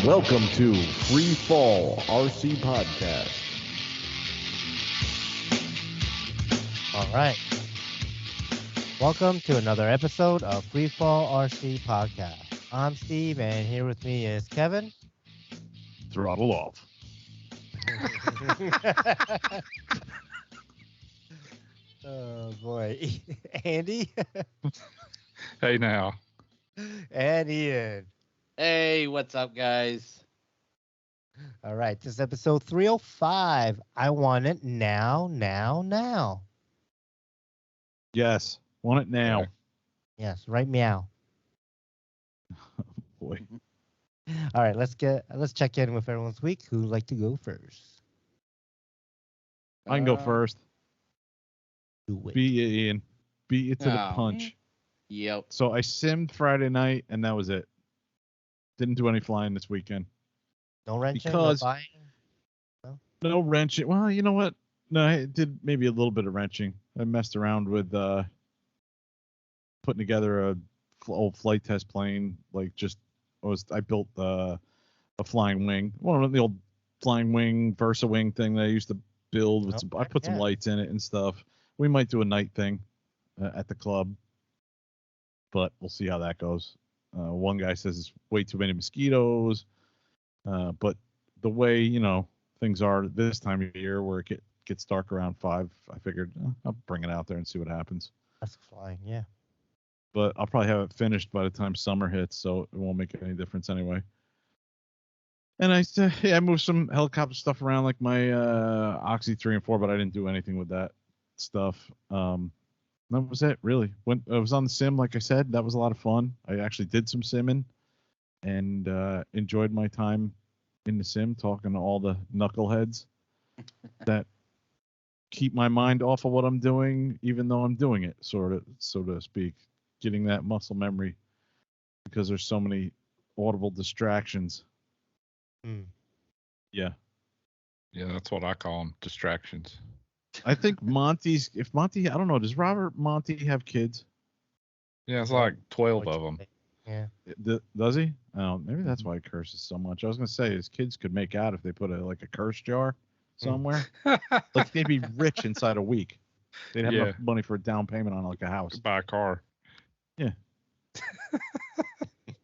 Welcome to Free Fall RC Podcast. All right. Welcome to another episode of Free Fall RC Podcast. I'm Steve, and here with me is Kevin. Throttle off. Oh, boy. Andy. Hey, now. And Iaen. Hey, what's up, guys? All right. This is episode 305. I want it now. Yes, want it now. Yes, right meow. Boy. All right, let's check in with everyone's week. Who'd like to go first? I can go first. Do it. Beat you, Iaen. Beat you to the Oh. punch. Yep. So I simmed Friday night, and that was it. Didn't do any flying this weekend. No wrenching, because- no buying? No wrenching. Well, you know what? No, I did maybe a little bit of wrenching. I messed around with putting together a old flight test plane. I built a flying wing, one of the old flying wing Versa wing thing that I used to build. With I put some lights in it and stuff. We might do a night thing at the club, but we'll see how that goes. One guy says it's way too many mosquitoes, but the way things are this time of year, where it gets dark around 5, I figured I'll bring it out there and see what happens. That's flying, yeah. But I'll probably have it finished by the time summer hits, so it won't make any difference anyway. And I moved some helicopter stuff around, like my Oxy 3 and 4, but I didn't do anything with that stuff. That was it, really. When I was on the sim, like I said, that was a lot of fun. I actually did some simming and enjoyed my time in the sim, talking to all the knuckleheads that keep my mind off of what I'm doing, even though I'm doing it, so to speak. Getting that muscle memory, because there's so many audible distractions. Yeah, that's what I call them, distractions. I think Monty, I don't know, does Robert Monty have kids? Yeah, it's like 12 of them. Yeah. Does he? Oh, maybe that's why he curses so much. I was gonna say his kids could make out if they put a curse jar somewhere. Like they'd be rich inside a week. They'd have enough money for a down payment on like a house. Buy a car. Yeah.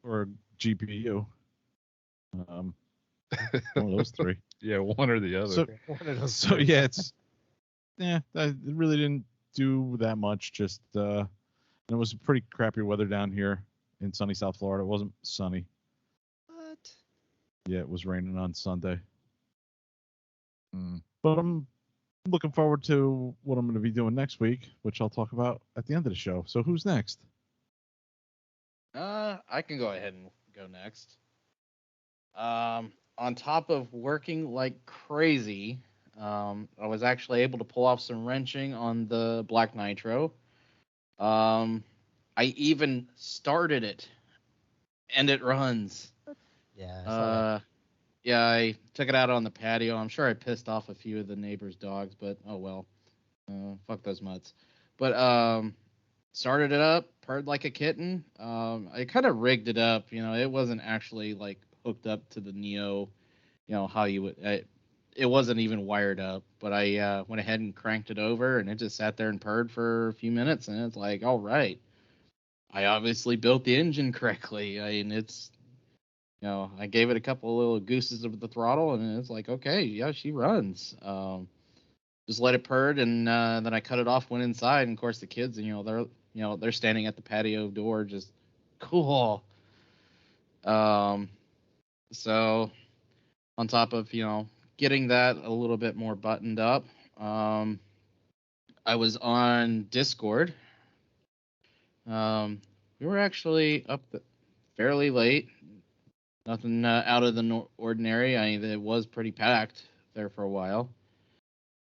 Or a GPU. One of those three. Yeah, one or the other. I really didn't do that much. Just it was pretty crappy weather down here in sunny South Florida. It wasn't sunny. What? Yeah, it was raining on Sunday. But I'm looking forward to what I'm going to be doing next week, which I'll talk about at the end of the show. So who's next? I can go ahead and go next. On top of working like crazy, I was actually able to pull off some wrenching on the Black Nitro. I even started it, and it runs. Yeah. Yeah, I took it out on the patio. I'm sure I pissed off a few of the neighbors' dogs, but oh well. Fuck those mutts. But started it up, purred like a kitten. I kind of rigged it up. It wasn't actually like hooked up to the Neo. How you would. It wasn't even wired up, but I went ahead and cranked it over, and it just sat there and purred for a few minutes, and it's like, all right. I obviously built the engine correctly. I mean, it's. I gave it a couple of little gooses of the throttle, and it's like, okay, yeah, she runs. Just let it purr, and then I cut it off, went inside, and of course the kids, they're standing at the patio door, just cool. So on top of getting that a little bit more buttoned up, I was on Discord. We were actually up fairly late. Nothing out of the ordinary. I mean, it was pretty packed there for a while.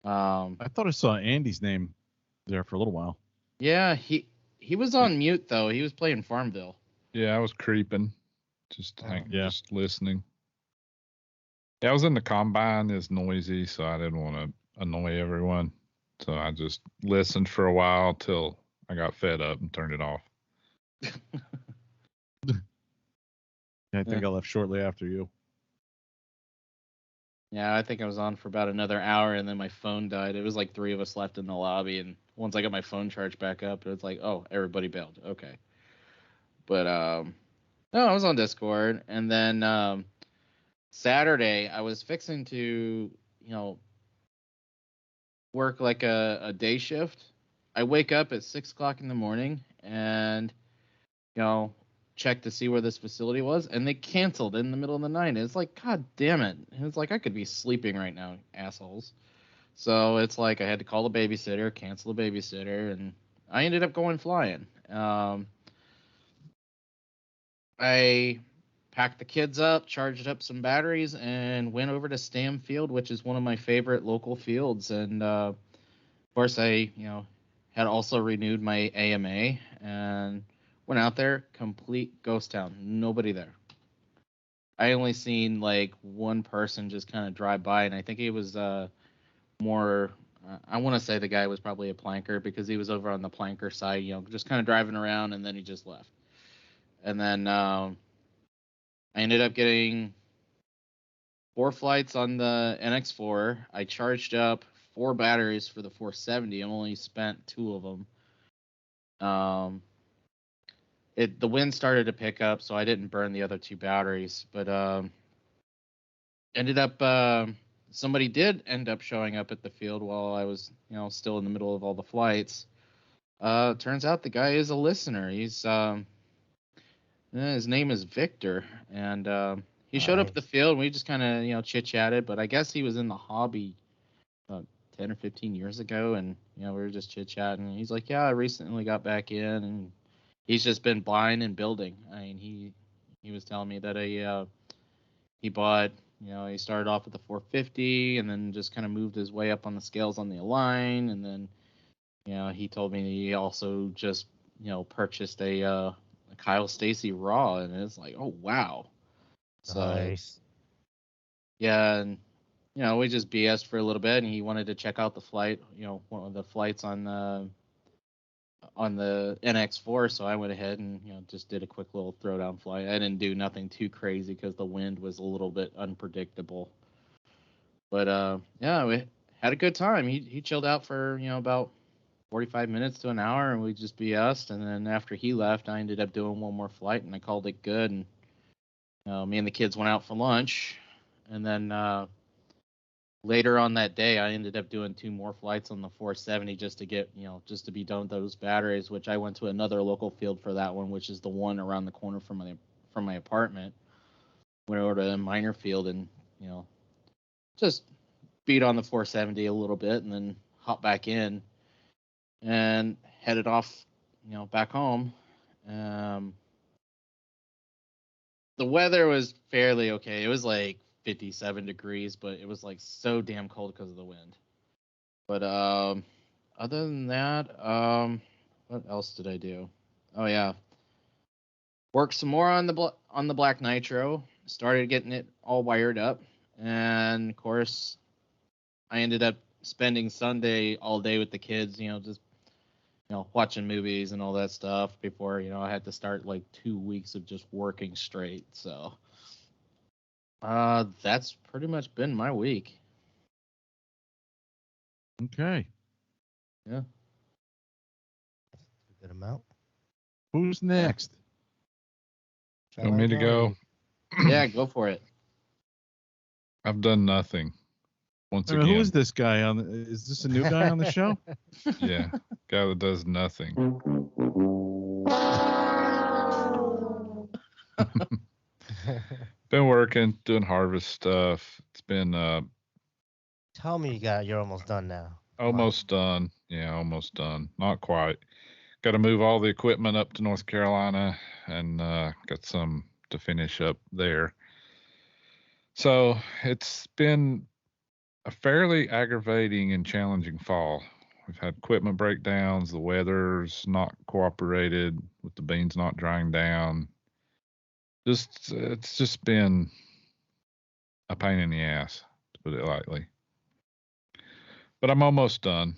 I thought I saw Andy's name there for a little while. Yeah, he was on mute though. He was playing Farmville. Yeah, I was creeping, just listening. Yeah, I was in the combine. It's noisy, so I didn't want to annoy everyone. So I just listened for a while till I got fed up and turned it off. I think I left shortly after you. Yeah, I think I was on for about another hour, and then my phone died. It was like 3 of us left in the lobby, and once I got my phone charged back up, it was like, oh, everybody bailed. Okay. But no, I was on Discord, and then Saturday I was fixing to, work like a day shift. I wake up at 6 o'clock in the morning and you know check to see where this facility was, and they canceled in the middle of the night. It's like, God damn it! It's like I could be sleeping right now, assholes. So it's like I had to call the babysitter, cancel the babysitter, and I ended up going flying. I packed the kids up, charged up some batteries, and went over to Stam Field, which is one of my favorite local fields. And of course, I had also renewed my AMA and went out there. Complete ghost town, nobody there. I only seen like one person just kind of drive by, and I think he was more. I want to say the guy was probably a planker because he was over on the planker side, just kind of driving around, and then he just left. And then I ended up getting 4 flights on the NX4. I charged up 4 batteries for the 470. I only spent 2 of them. The wind started to pick up, so I didn't burn the other 2 batteries. But ended up somebody did end up showing up at the field while I was still in the middle of all the flights. Turns out the guy is a listener. His name is Victor, and he showed up at the field, and we just kind of chit-chatted. But I guess he was in the hobby 10 or 15 years ago, and we were just chit-chatting. He's like, yeah, I recently got back in, and he's just been buying and building. I mean, he was telling me that he bought, he started off with the 450, and then just kind of moved his way up on the scales on the Iaen, and then he told me he also just purchased a Kyle Stacy Raw, and it's like, oh wow. So Nice. yeah, and we just BS'd for a little bit, and he wanted to check out the flight, one of the flights on the NX4, so I went ahead and just did a quick little throwdown flight. I didn't do nothing too crazy because the wind was a little bit unpredictable. But yeah, we had a good time. He chilled out for about 45 minutes to an hour, and we just BS'd. And then after he left, I ended up doing one more flight, and I called it good. And me and the kids went out for lunch, and then later on that day, I ended up doing 2 more flights on the 470 just to get, just to be done with those batteries, which I went to another local field for that one, which is the one around the corner from my apartment. Went over to a minor field and, just beat on the 470 a little bit, and then hop back in and headed off, back home. The weather was fairly okay. It was like 57 degrees, but it was like so damn cold because of the wind. But other than that, what else did I do? Oh yeah, worked some more on the Black Nitro. Started getting it all wired up, and of course, I ended up spending Sunday all day with the kids. Just watching movies and all that stuff before I had to start like 2 weeks of just working straight. So that's pretty much been my week. Okay. Yeah. A good amount. Who's next? You want me to go? Yeah, go for it. I've done nothing. Once I mean, again. who is this guy on? Is this a new guy on the show? Yeah, guy that does nothing. Been working, doing harvest stuff. It's been Tell me you're almost done now. almost done. Yeah, almost done. Not quite. Got to move all the equipment up to North Carolina, and got some to finish up there. So it's been a fairly aggravating and challenging fall. We've had equipment breakdowns. The weather's not cooperated with the beans not drying down. It's just been a pain in the ass, to put it lightly. But I'm almost done.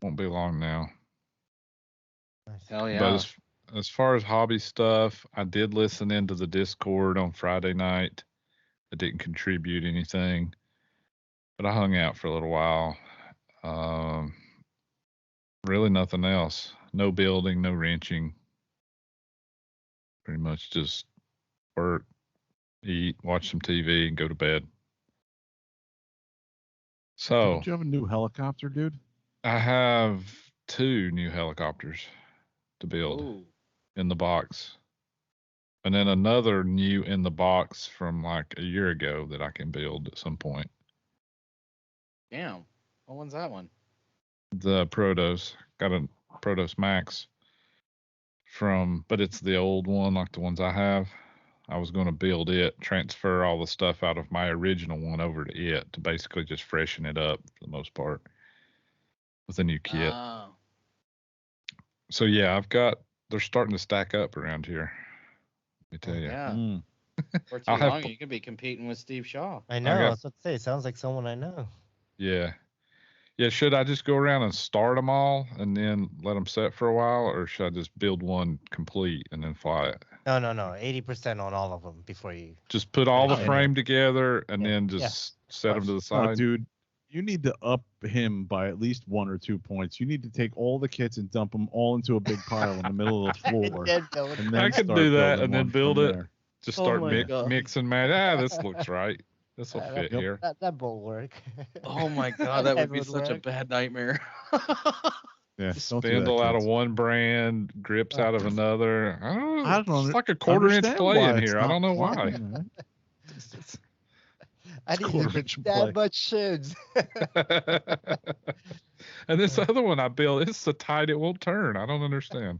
Won't be long now. Nice. Hell yeah. But as far as hobby stuff, I did listen into the Discord on Friday night. I didn't contribute anything. But I hung out for a little while. Really nothing else. No building, no wrenching. Pretty much just work, eat, watch some TV, and go to bed. So, Don't you have a new helicopter, dude? I have 2 new helicopters to build Ooh. in the box. And then another new in the box from like a year ago that I can build at some point. Damn. What one's that one? The Protos. Got a Protos Max but it's the old one, like the ones I have. I was going to build it, transfer all the stuff out of my original one over to it to basically just freshen it up for the most part with a new kit. Oh. So yeah, they're starting to stack up around here. Let me tell you. Yeah. For too long, you could be competing with Steve Shaw. I know. I was about to say, it sounds like someone I know. Yeah. Yeah, should I just go around and start them all and then let them set for a while, or should I just build one complete and then fly it? No. 80% on all of them before you. Just put all the Yeah. frame together and then just set them to the side. No, dude, you need to up him by at least 1 or 2 points. You need to take all the kits and dump them all into a big pile in the middle of the floor. And then I can start do that building and then one build from it. there. Just Oh start my God. mix and match. This looks right. This will fit here. That won't work. Oh my God, that would be would such a work. bad nightmare. Yeah, don't do that, Spindle out of kids. one brand, grips out of another. I don't it's like a quarter-inch understand play why in it's here. I don't know not why. flying, man. I didn't quarter even inch get play. that much shims. And this other one I built, it's so tight it won't turn. I don't understand.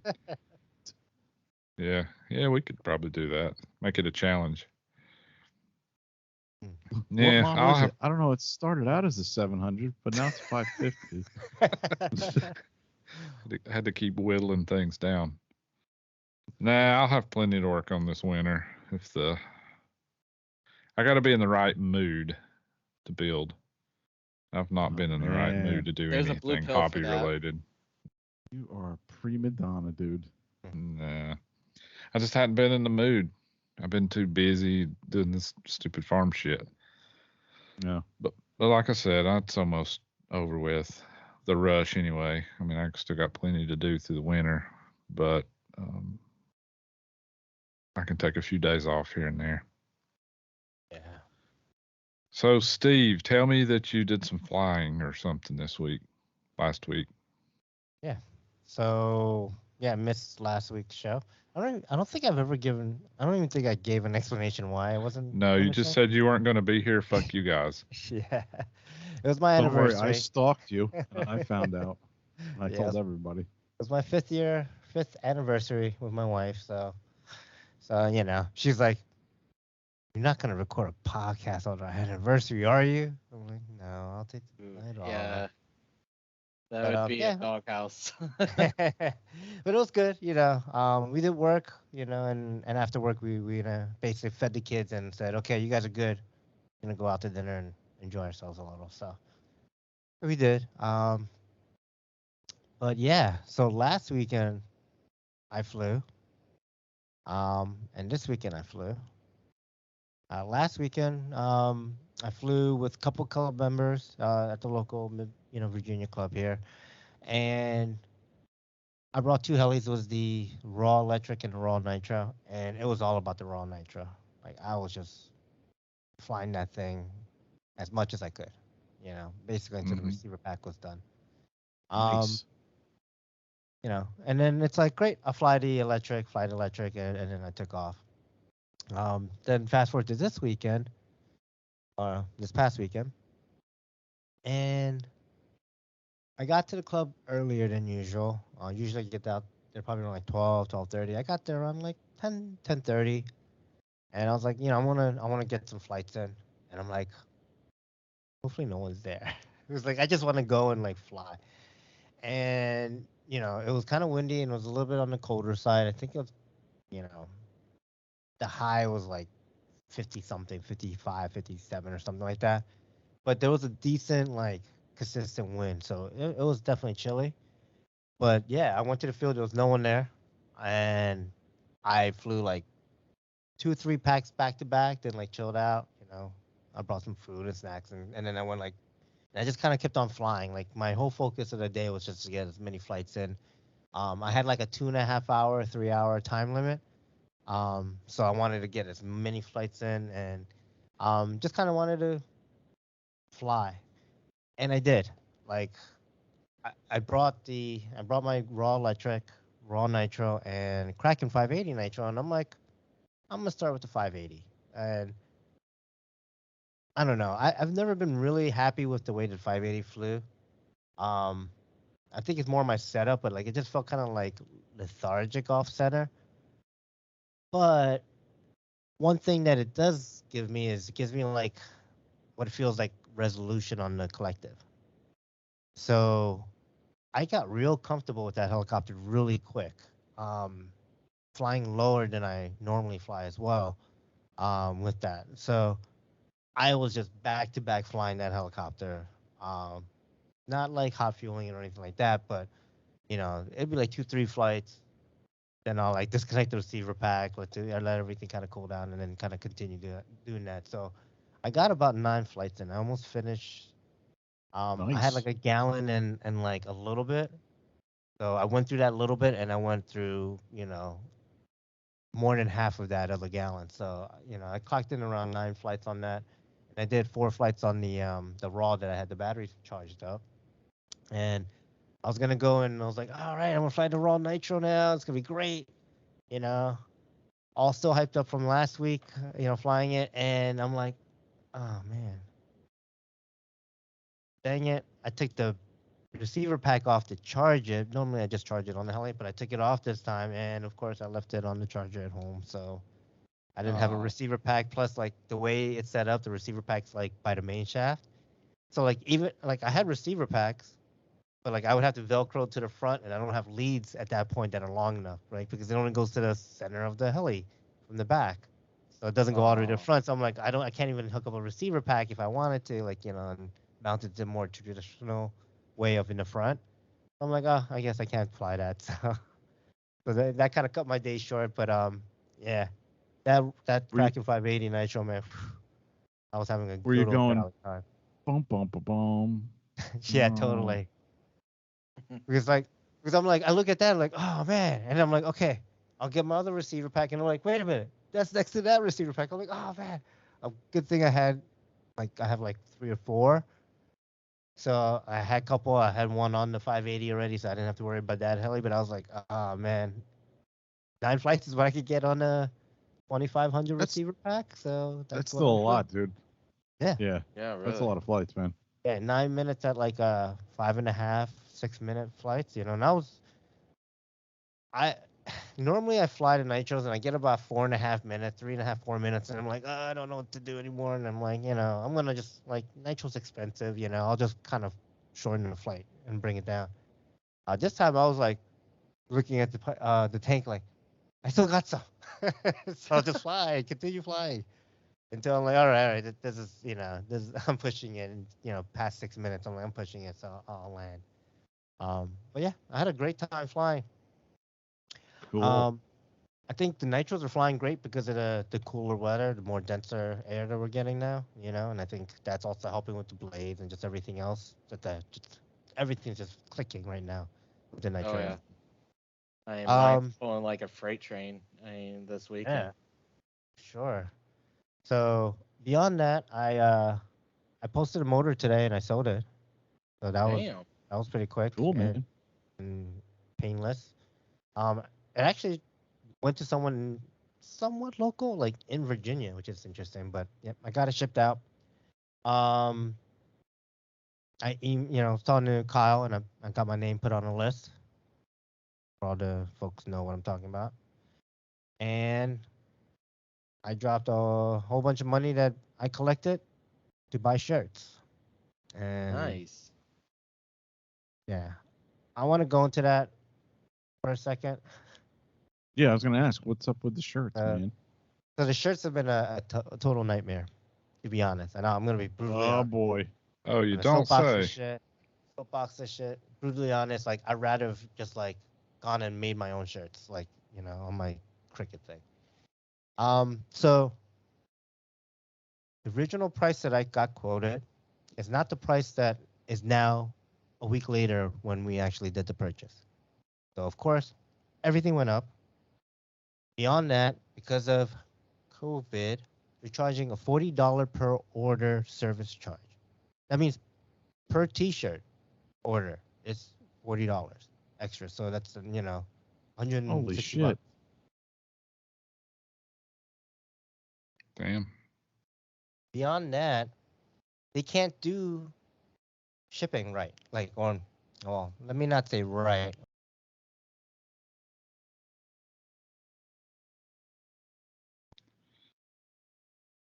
Yeah, we could probably do that. Make it a challenge. Yeah, What model is it? I don't know. It started out as a 700, but now it's 550. I had to keep whittling things down. Nah, I'll have plenty to work on this winter. I got to be in the right mood to build. I've not been in the right mood to do There's a blue anything pill for hobby that. related. You are a prima donna, dude. Nah, I just hadn't been in the mood. I've been too busy doing this stupid farm shit. Yeah. But like I said, it's almost over with. The rush anyway. I mean, I still got plenty to do through the winter, but I can take a few days off here and there. Yeah. So, Steve, tell me that you did some flying or something last week. Yeah. So, I missed last week's show. I don't think I've ever given. I don't even think I gave an explanation why I wasn't. No, you just said you weren't going to be here. Fuck you guys. Yeah. It was my Don't worry, anniversary. I stalked you. I found out. I Yeah, told everybody. It was my 5th anniversary with my wife. So she's like, "You're not gonna record a podcast on our anniversary, are you?" I'm like, "No, I'll take the night off." Yeah. That would be a doghouse. But it was good, we did work, and after work we basically fed the kids and said, "Okay, you guys are good. We're gonna go out to dinner and enjoy ourselves a little." So we did. But yeah, so last weekend I flew. And this weekend I flew. Last weekend, I flew with a couple club members at the local, Virginia club here, and I brought 2 helis. It was the raw electric and the raw nitro, and it was all about the raw nitro. Like I was just flying that thing as much as I could, basically until the receiver pack was done. Nice. And then it's like, great, I'll fly the electric, and then I took off. Then fast forward to this past weekend, and I got to the club earlier than usual. Usually I get out there probably around like 12:30. I got there around like 10:30, and I was like, I want to get some flights in, and I'm like, hopefully no one's there. It was like I just want to go and like fly, and it was kind of windy and it was a little bit on the colder side. I think it was, the high was like 50 something, 55, 57 or something like that. But there was a decent, like, consistent wind. So it was definitely chilly. But yeah, I went to the field. There was no one there. And I flew like 2 or 3 packs back to back, then like chilled out. I brought some food and snacks. And then I went like And I just kind of kept on flying. Like my whole focus of the day was just to get as many flights in. I had like a 2.5 hour, 3 hour time limit. So I wanted to get as many flights in and just kind of wanted to fly. And I did. Like I brought my raw electric, raw nitro, and Kraken 580 nitro, and I'm like, I'm gonna start with the 580. And I don't know. I've never been really happy with the way the 580 flew. I think it's more my setup, but like it just felt kind of like lethargic off center. But one thing that it does give me is it gives me like what feels like resolution on the collective. So I got real comfortable with that helicopter really quick, flying lower than I normally fly as well with that. So I was just back to back flying that helicopter. Not like hot fueling or anything like that, but it'd be like 2-3 flights. Then I'll like disconnect the receiver pack, I let everything kind of cool down, and then kind of continue doing that. So I got about 9 flights in. I almost finished. I had like Nice. a gallon and like a little bit. So I went through that little bit, and I went through more than half of that other gallon. So I clocked in around 9 flights on that, and I did 4 flights on the raw that I had the batteries charged up, and I was gonna go and I was like, all right, I'm gonna fly the raw nitro now. It's gonna be great, you know. All still hyped up from last week, flying it, and I'm like, oh man, dang it! I took the receiver pack off to charge it. Normally I just charge it on the heli, but I took it off this time, and of course I left it on the charger at home, so I didn't have a receiver pack. Plus, like the way it's set up, the receiver pack's like by the main shaft, so like even like I had receiver packs. But like I would have to Velcro to the front, and I don't have leads at that point that are long enough, right? Because it only goes to the center of the heli from the back, so it doesn't go all the way to the front. So I'm like, I can't even hook up a receiver pack if I wanted to, like and mount it to more traditional way up in the front. I'm like, oh, I guess I can't fly that. So that kind of cut my day short. But yeah, that Kraken 580 Nitro, man, I was having a Were you good old going golly time. bum bum bum bum? Yeah, No. totally. Because I'm like, I look at that, I'm like, oh man, and I'm like, okay, I'll get my other receiver pack, and I'm like, wait a minute, that's next to that receiver pack. I'm like, oh man, a good thing I have like 3 or 4. So I had a couple. I had one on the 580 already, so I didn't have to worry about that heli. But I was like, oh man, 9 flights is what I could get on a 2500 receiver pack. So That's what still I'm a doing. lot, dude. Yeah. Yeah, really. That's a lot of flights, man. Yeah, 9 minutes at like 5.5, 6 minute flights. And I normally I fly to nitros and I get about 4.5 minutes, 3.5, 4 minutes, and I'm like, I don't know what to do anymore. And I'm like, I'm gonna just like nitro's expensive, I'll just kind of shorten the flight and bring it down. This time I was like looking at the tank like I still got some, so I'll just continue flying until I'm like, all right, this is I'm pushing it, and past 6 minutes I'm pushing it, so I'll land. But yeah, I had a great time flying. Cool. I think the nitros are flying great because of the cooler weather, the more denser air that we're getting now, and I think that's also helping with the blades and just everything else. Just everything's just clicking right now with the nitro. Oh yeah. I mean, mine's pulling like a freight train. This weekend. Yeah, sure. So beyond that, I posted a motor today and I sold it. So that was pretty quick. Cool, man. And painless. It actually went to someone somewhat local, like in Virginia, which is interesting. But yep, I got it shipped out. I was talking to Kyle, and I got my name put on a list for all the folks know what I'm talking about. And I dropped a whole bunch of money that I collected to buy shirts. And nice. Yeah, I want to go into that for a second. Yeah, I was gonna ask, what's up with the shirts, man? So the shirts have been a total nightmare, to be honest. And I'm gonna be brutally honest. Boy. Oh, you don't say. Soapbox this shit. Brutally honest, like I'd rather have just like gone and made my own shirts, like on my Cricut thing. So the original price that I got quoted It's not the price that is now a week later when we actually did the purchase. So of course, everything went up. Beyond that, because of COVID, they're charging a $40 per order service charge. That means per T-shirt order, it's $40 extra. So that's Holy 160 shit. bucks. Damn. Beyond that, they can't do shipping right. Well, let me not say right.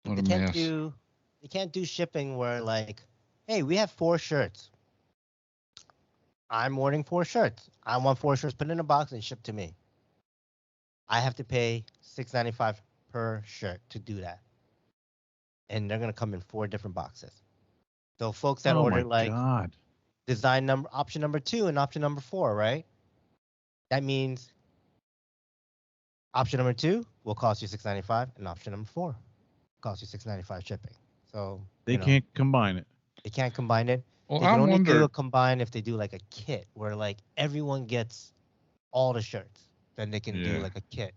What They a can't mess. do they can't do shipping where like, hey, we have 4 shirts. I'm ordering 4 shirts. I want 4 shirts put in a box and shipped to me. I have to pay $6.95 per shirt to do that. And they're gonna come in 4 different boxes. So folks that Oh order my like god. design number option number 2 and option number 4, right? That means option number 2 will cost you $6.95 and option number 4 cost you $6.95 shipping. So They can't combine it. they can't combine it. Well, They I can only do wonder. a combine if they do like a kit where like everyone gets all the shirts. Then they can do Yeah. like a kit.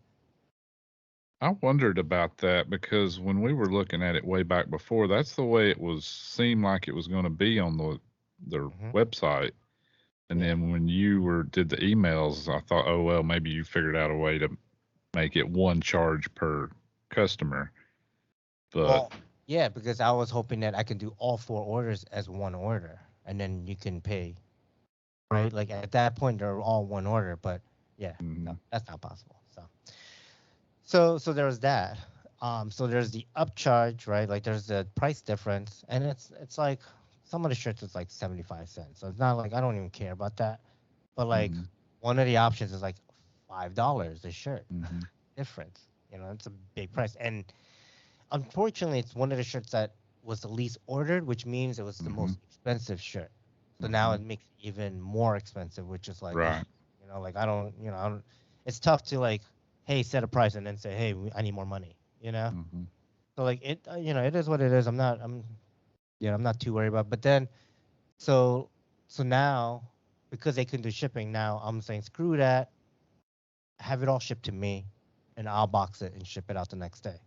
I wondered about that because when we were looking at it way back before, that's the way it was seemed like it was going to be on their Mhm. website. And Yeah. then when you did the emails, I thought, oh well, maybe you figured out a way to make it one charge per customer. But Well, yeah, because I was hoping that I can do all 4 orders as one order, and then you can pay, right? Like at that point, they're all one order. But yeah, no, mhm. that's not possible. So there's that. So there's the upcharge, right? Like there's the price difference, and it's like some of the shirts is like 75 cents. So it's not like I don't even care about that. But like Mhm. one of the options is like $5 a shirt Mhm. difference. It's a big price. And unfortunately, it's one of the shirts that was the least ordered, which means it was the Mhm. most expensive shirt. So now it Mhm. makes it even more expensive, which is like, ugh, Right. like I don't. It's tough to like, hey, set a price and then say, hey, I need more money. Mhm. So like it is what it is. I'm not too worried about. But then, so so now, because they couldn't do shipping, now I'm saying screw that. Have it all shipped to me, and I'll box it and ship it out the next day.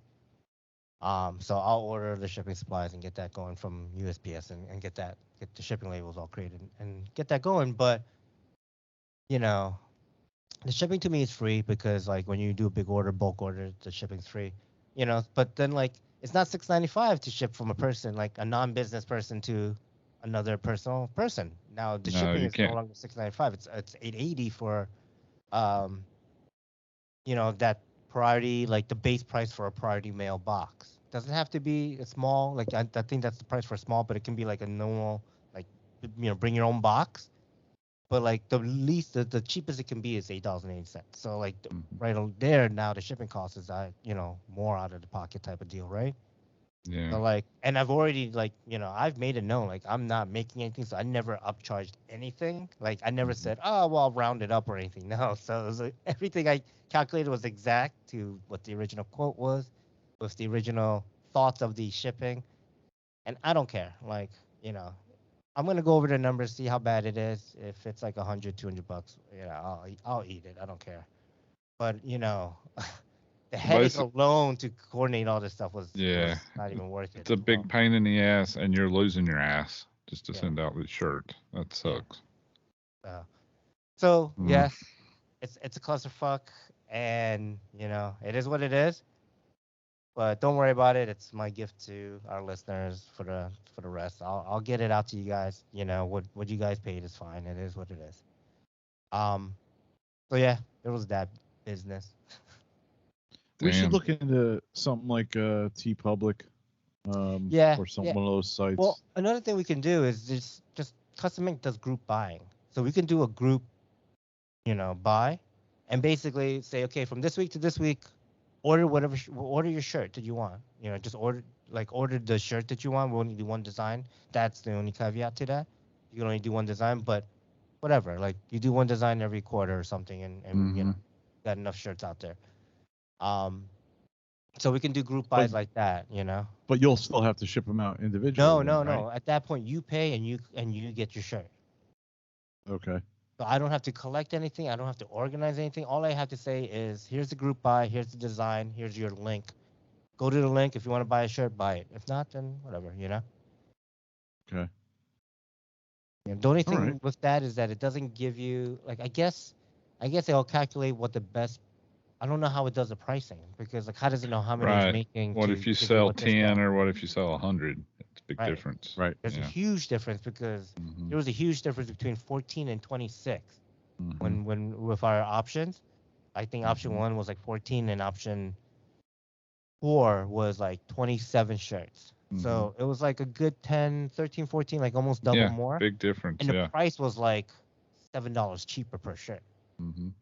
So I'll order the shipping supplies and get that going from USPS and get the shipping labels all created and get that going. But you know, the shipping to me is free because like when you do a big order, bulk order, the shipping's free. But then like it's not $6.95 to ship from a person, like a non-business person to another personal person. Now the No, shipping you is no can't. longer $6.95. It's $8.80 for um that priority, like the base price for a priority mail box. Doesn't have to be a small, like I think that's the price for small, but it can be like a normal, like bring your own box. But like the cheapest it can be is $8.80. So like Mhm. right there now the shipping cost is more out of the pocket type of deal, right? Yeah. So like, and I've already like I've made it known like I'm not making anything, so I never upcharged anything. Like I never Mhm. said, oh well, I'll round it up or anything. No, so it was like, everything I calculated was exact to what the original quote was, with the original thoughts of the shipping, and I don't care. Like I'm gonna go over the numbers, see how bad it is. If it's like 100, 200 bucks, I'll eat it. I don't care. But the So headache basically, alone to coordinate all this stuff yeah, was not even worth it. it's a So big pain in the ass, and you're losing your ass just to yeah, send out the shirt. That yeah. sucks. So Mm. yes, it's a clusterfuck, and it is what it is. But don't worry about it. It's my gift to our listeners for the rest. I'll get it out to you guys. What you guys paid is fine. It is what it is. Um. So yeah, there was that business. We should Damn. look into something like T Public, Yeah, or some yeah. one of those sites. Well, another thing we can do is just Custom Ink does group buying, so we can do a group, buy, and basically say, okay, from this week to this week, order whatever, order your shirt that you want. Just order the shirt that you want. We'll only do one design. That's the only caveat to that. You can only do one design, but whatever. Like you do one design every quarter or something, and Mhm. got enough shirts out there. Um, So we can do group buys like that, you know. But you'll still have to ship them out individually. No, then, no, right? no. At that point, you pay and you get your shirt. Okay. So I don't have to collect anything. I don't have to organize anything. All I have to say is, here's the group buy, here's the design, here's your link. Go to the link. If you want to buy a shirt, buy it. If not, then whatever, you know. Okay. Yeah, the only thing right. with that is that it doesn't give you, like, I guess it'll calculate what the best. I don't know how it does the pricing, because like, how does it know how many it's Right. making? What to if you give you sell what 10 discount? or what if you sell 100? It's a big Right. difference. Right. There's a Yeah. huge difference, because Mhm. there was a huge difference between 14 and 26 Mhm. when with our options. I think option Mhm. 1 was like 14 and option 4 was like 27 shirts. So it was like a good 10, 13, 14, like almost double Yeah, more. big difference. And the Yeah. price was like $7 cheaper per shirt. Mhm.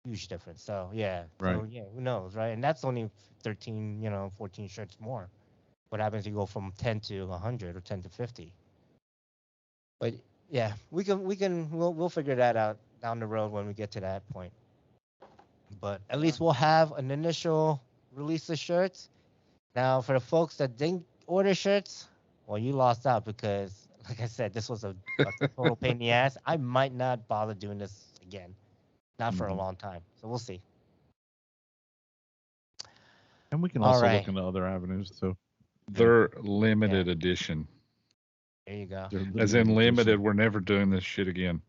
Huge difference. So yeah. Right. So yeah, who knows, right? And that's only 13, 14 shirts more. What happens if you go from 10 to 100 or 10 to 50? But yeah, we'll figure that out down the road when we get to that point. But at least we'll have an initial release of shirts. Now, for the folks that didn't order shirts, well, you lost out, because, like I said, this was a total pain in the ass. I might not bother doing this again, not for a long time. So we'll see. And we can All also right. look into other avenues too. They're limited edition. There you go. They're As in edition. limited, we're never doing this shit again.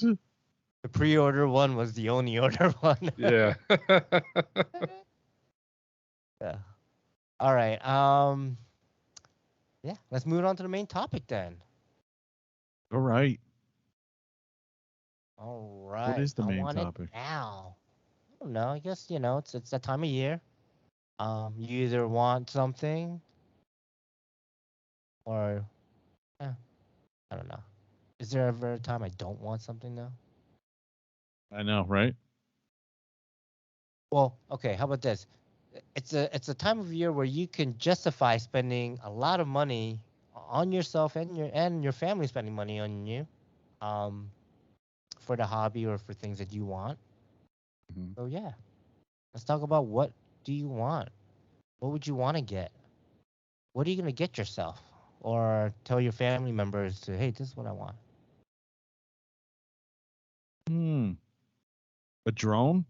The pre-order one was the only order one. Yeah. Yeah. All right. Yeah, let's move on to the main topic then. All right. All right. What is the I main want topic? It now. I don't know. I guess it's that time of year. You either want something, or I don't know. Is there ever a time I don't want something though? I know, right? Well, okay. How about this? It's a time of year where you can justify spending a lot of money on yourself and your family spending money on you, for the hobby or for things that you want. Mhm. So yeah, let's talk about, what do you want? What would you want to get? What are you gonna get yourself? Or tell your family members to, hey, this is what I want. A drone?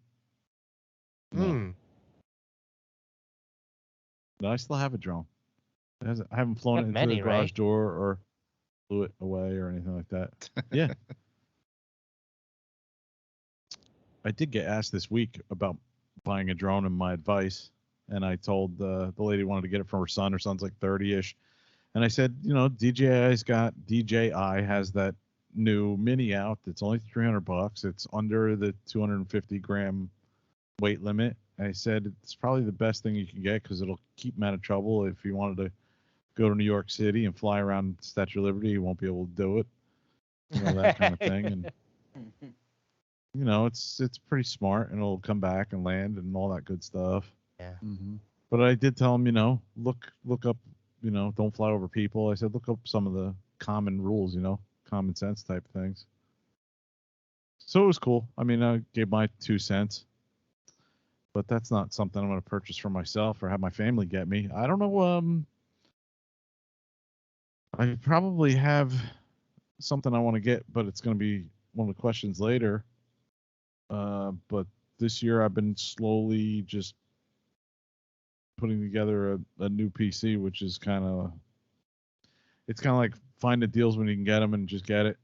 No. No, I still have a drone. I haven't flown it into many, the garage right? door or flew it away or anything like that. Yeah. I did get asked this week about buying a drone and my advice, and I told the lady wanted to get it from her son. Her son's like 30-ish, and I said, DJI has that new Mini out that's only $300. It's under the 250 gram weight limit. I said it's probably the best thing you can get, because it'll keep him out of trouble. If he wanted to go to New York City and fly around Statue of Liberty, he won't be able to do it. That kind of thing. And it's pretty smart, and it'll come back and land and all that good stuff. Yeah. Mm-hmm. But I did tell him, look up, don't fly over people. I said, look up some of the common rules, common sense type things. So it was cool. I mean, I gave my 2 cents, but that's not something I'm going to purchase for myself or have my family get me. I don't know. I probably have something I want to get, but it's going to be one of the questions later. But this year I've been slowly just putting together a new PC, which is it's kind of like find the deals when you can get them and just get it,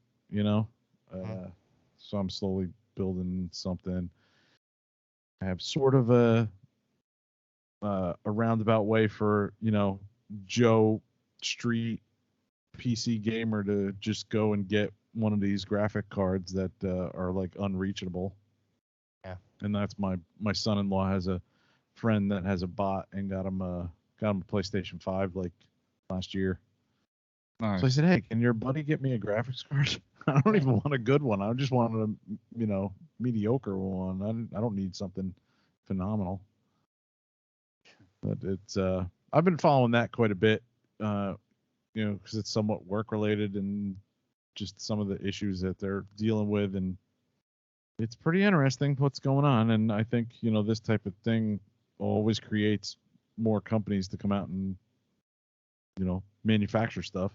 So I'm slowly building something. I have sort of a roundabout way for, Joe Street PC gamer to just go and get one of these graphic cards that are like unreachable. Yeah. And that's my son-in-law has a friend that has a bot and got him a PlayStation 5 like last year. Nice. So I said, hey, can your buddy get me a graphics card? I don't even want a good one. I just want a mediocre one. I don't need something phenomenal. But it's I've been following that quite a bit, because it's somewhat work related and just some of the issues that they're dealing with, and it's pretty interesting what's going on, and I think this type of thing always creates more companies to come out and manufacture stuff.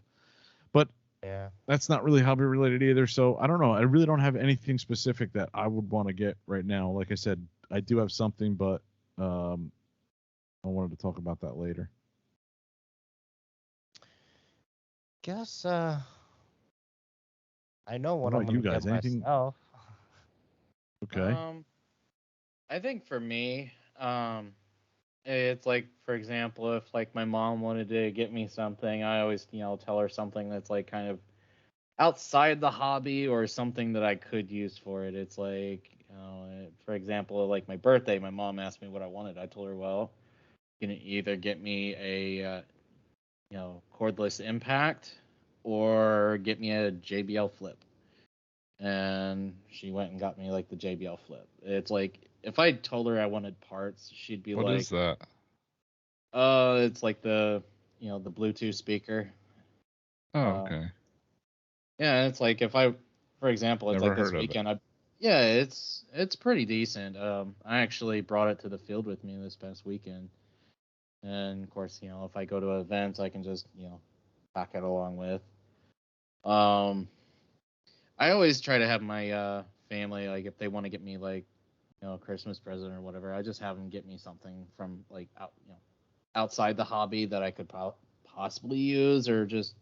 But Yeah. that's not really hobby related either. So I don't know. I really don't have anything specific that I would want to get right now. Like I said, I do have something, but I wanted to talk about that later. Guess I know what What I'm about you gonna guys? get Anything? myself. Okay. I think for me, it's like, for example, if like my mom wanted to get me something, I always, tell her something that's like kind of outside the hobby or something that I could use for it. It's like, for example, like my birthday, my mom asked me what I wanted. I told her, well, you can either get me a, cordless impact or get me a JBL flip. And she went and got me like the JBL flip. It's like, if I told her I wanted parts, she'd be What like, is that? It's like the the Bluetooth speaker. Oh, okay. Yeah, it's like if I, for example, it's Never like this heard of it. weekend. It's pretty decent. I actually brought it to the field with me this past weekend, and of course, if I go to events, I can just pack it along with. I always try to have my family, like, if they want to get me like a Christmas present or whatever, I just have them get me something from like outside the hobby that I could possibly use, or just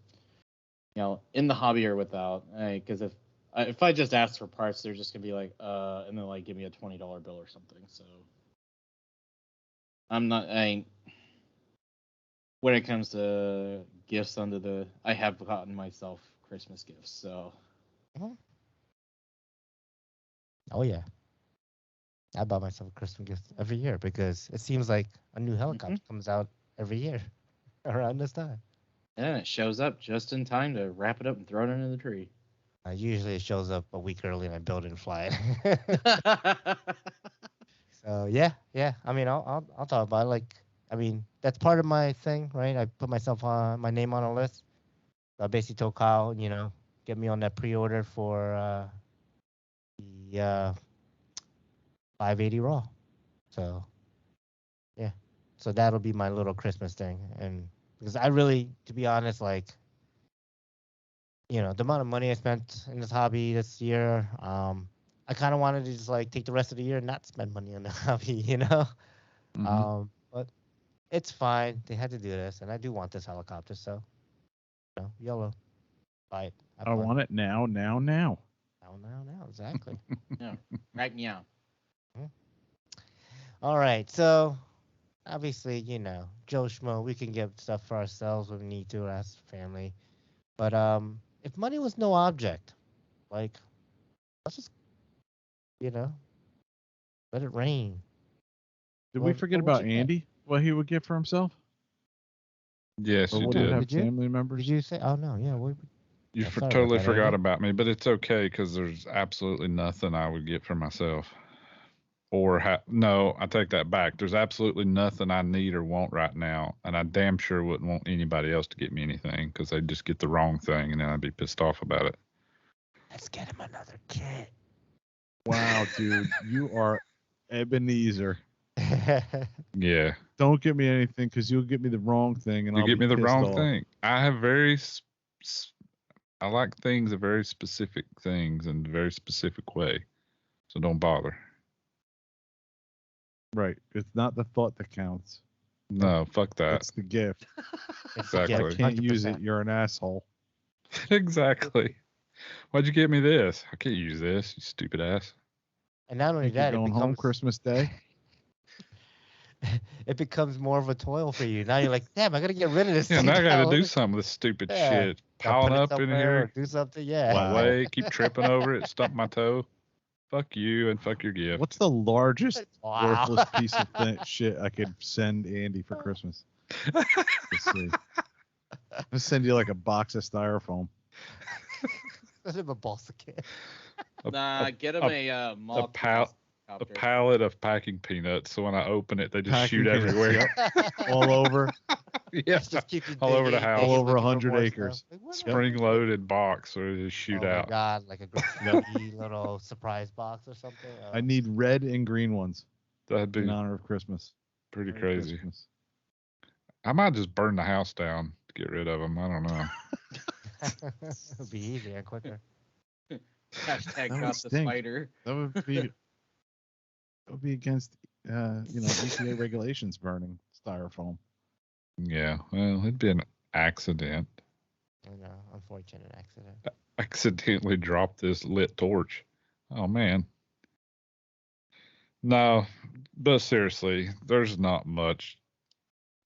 in the hobby or without. Because if I just ask for parts, they're just gonna be like, and then like give me a $20 bill or something. So when it comes to gifts I have gotten myself Christmas gifts. So Oh yeah. I buy myself a Christmas gift every year because it seems like a new helicopter comes out every year around this time. And it shows up just in time to wrap it up and throw it under the tree. Usually it shows up a week early and I build it and fly it. So yeah. I mean, I'll talk about it. Like, I mean, that's part of my thing, right? I put my name on a list. So I basically told Kyle, get me on that pre-order for the 580 Raw. So yeah, so that'll be my little Christmas thing, and because I really, to be honest, like, the amount of money I spent in this hobby this year, I kind of wanted to just like take the rest of the year and not spend money on the hobby, Mm-hmm. But it's fine. They had to do this, and I do want this helicopter, so YOLO, buy it. I want it now. Now, exactly. Yeah, right now. All right, so obviously, Joe Schmo, we can get stuff for ourselves when we need to as family. But if money was no object, like, let's just, let it rain. Did we forget about Andy? What he would get for himself? Yes, Or you would did. it have Did you? family members? Did you say? Oh no, yeah. You sorry about totally that, forgot Andy. about me, but it's okay because there's absolutely nothing I would get for myself. No, I take that back. There's absolutely nothing I need or want right now, and I damn sure wouldn't want anybody else to get me anything because they'd just get the wrong thing, and then I'd be pissed off about it. Let's get him another kit. Wow, dude, you are Ebenezer. Yeah. Don't get me anything because you'll get me the wrong thing, and You I'll get be me the pissed wrong off. thing. I have I like things a very specific things in a very specific way, so don't bother. Right. It's not the thought that counts. No, fuck that. It's the gift. Exactly. If I can't 100%. use it, you're an asshole. Exactly. Why'd you get me this? I can't use this, you stupid ass. And not only Think you're that, going home Christmas Day. it becomes more of a toil for you. Now you're like, damn, I gotta get rid of this. Yeah, thing now I got now. to do some of this stupid Yeah. shit. Gotta Piling put it up in somewhere or here. do something. Yeah. Wow. Away, keep tripping over it, stump my toe. Fuck you and fuck your gift. What's the largest Wow. worthless piece of shit I could send Andy for Christmas? Let's see. I'll send you like a box of styrofoam. Send him a balsa can. Get him a mob a pallet of packing peanuts. So when I open it, they just Packing shoot peanuts, everywhere. All over. Yeah, Just keep it all over the digging, house. digging, All over looking for 100 more acres. stuff. Like, what am I Spring-loaded box or just shoot Oh my out. god, like a graffiti little surprise box or something. I need red and green ones That'd be in honor of Christmas. pretty Merry crazy. Christmas. I might just burn the house down to get rid of them. I don't know. It'll be easier and quicker. Hashtag That would got the stink. spider. That would be against EPA regulations burning styrofoam. Yeah, well, it'd be an accident. I know, unfortunate accident. Accidentally dropped this lit torch. Oh man. No, but seriously, there's not much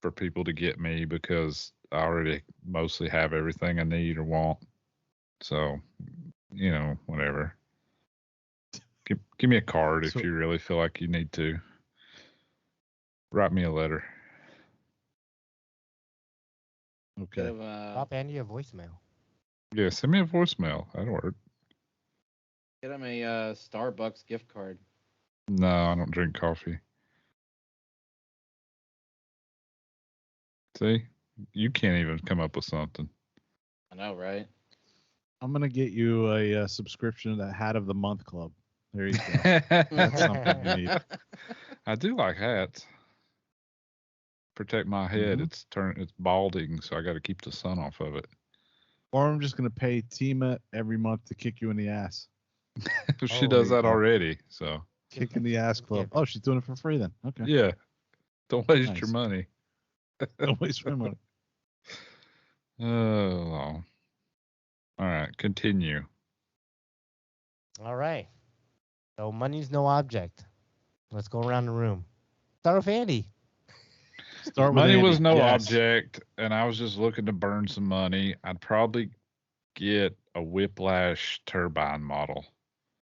for people to get me because I already mostly have everything I need or want. So, whatever. Give me a card if So- you really feel like you need to. Write me a letter. Okay. Drop Andy a voicemail. Yeah, send me a voicemail. That'll work. Get him a Starbucks gift card. No, I don't drink coffee. See? You can't even come up with something. I know, right? I'm gonna get you a subscription to the Hat of the Month Club. There you go. That's something you need. I do like hats. Protect my head. Mhm. It's balding, so I got to keep the sun off of it. Or I'm just gonna pay Tima every month to kick you in the ass. She Oh, does there you that go. already, so Kick in the ass club. Oh, she's doing it for free then. Okay. yeah. Don't waste Nice. your money. Don't waste my money. Oh, all right. Continue. All right. So money's no object. Let's go around the room. Start with Andy. Start with Money Andy. was no Yes. object, and I was just looking to burn some money. I'd probably get a Whiplash turbine model.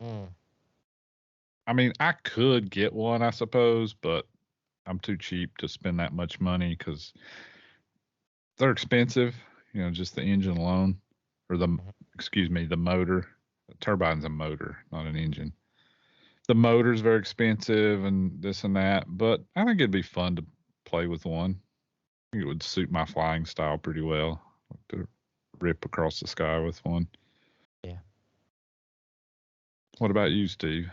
Mm. I mean, I could get one, I suppose, but I'm too cheap to spend that much money because they're expensive. Just the engine alone, or the motor. The turbine's a motor, not an engine. The motor's very expensive and this and that, but I think it'd be fun to play with one. I think it would suit my flying style pretty well. To rip across the sky with one. Yeah. What about you, Steve?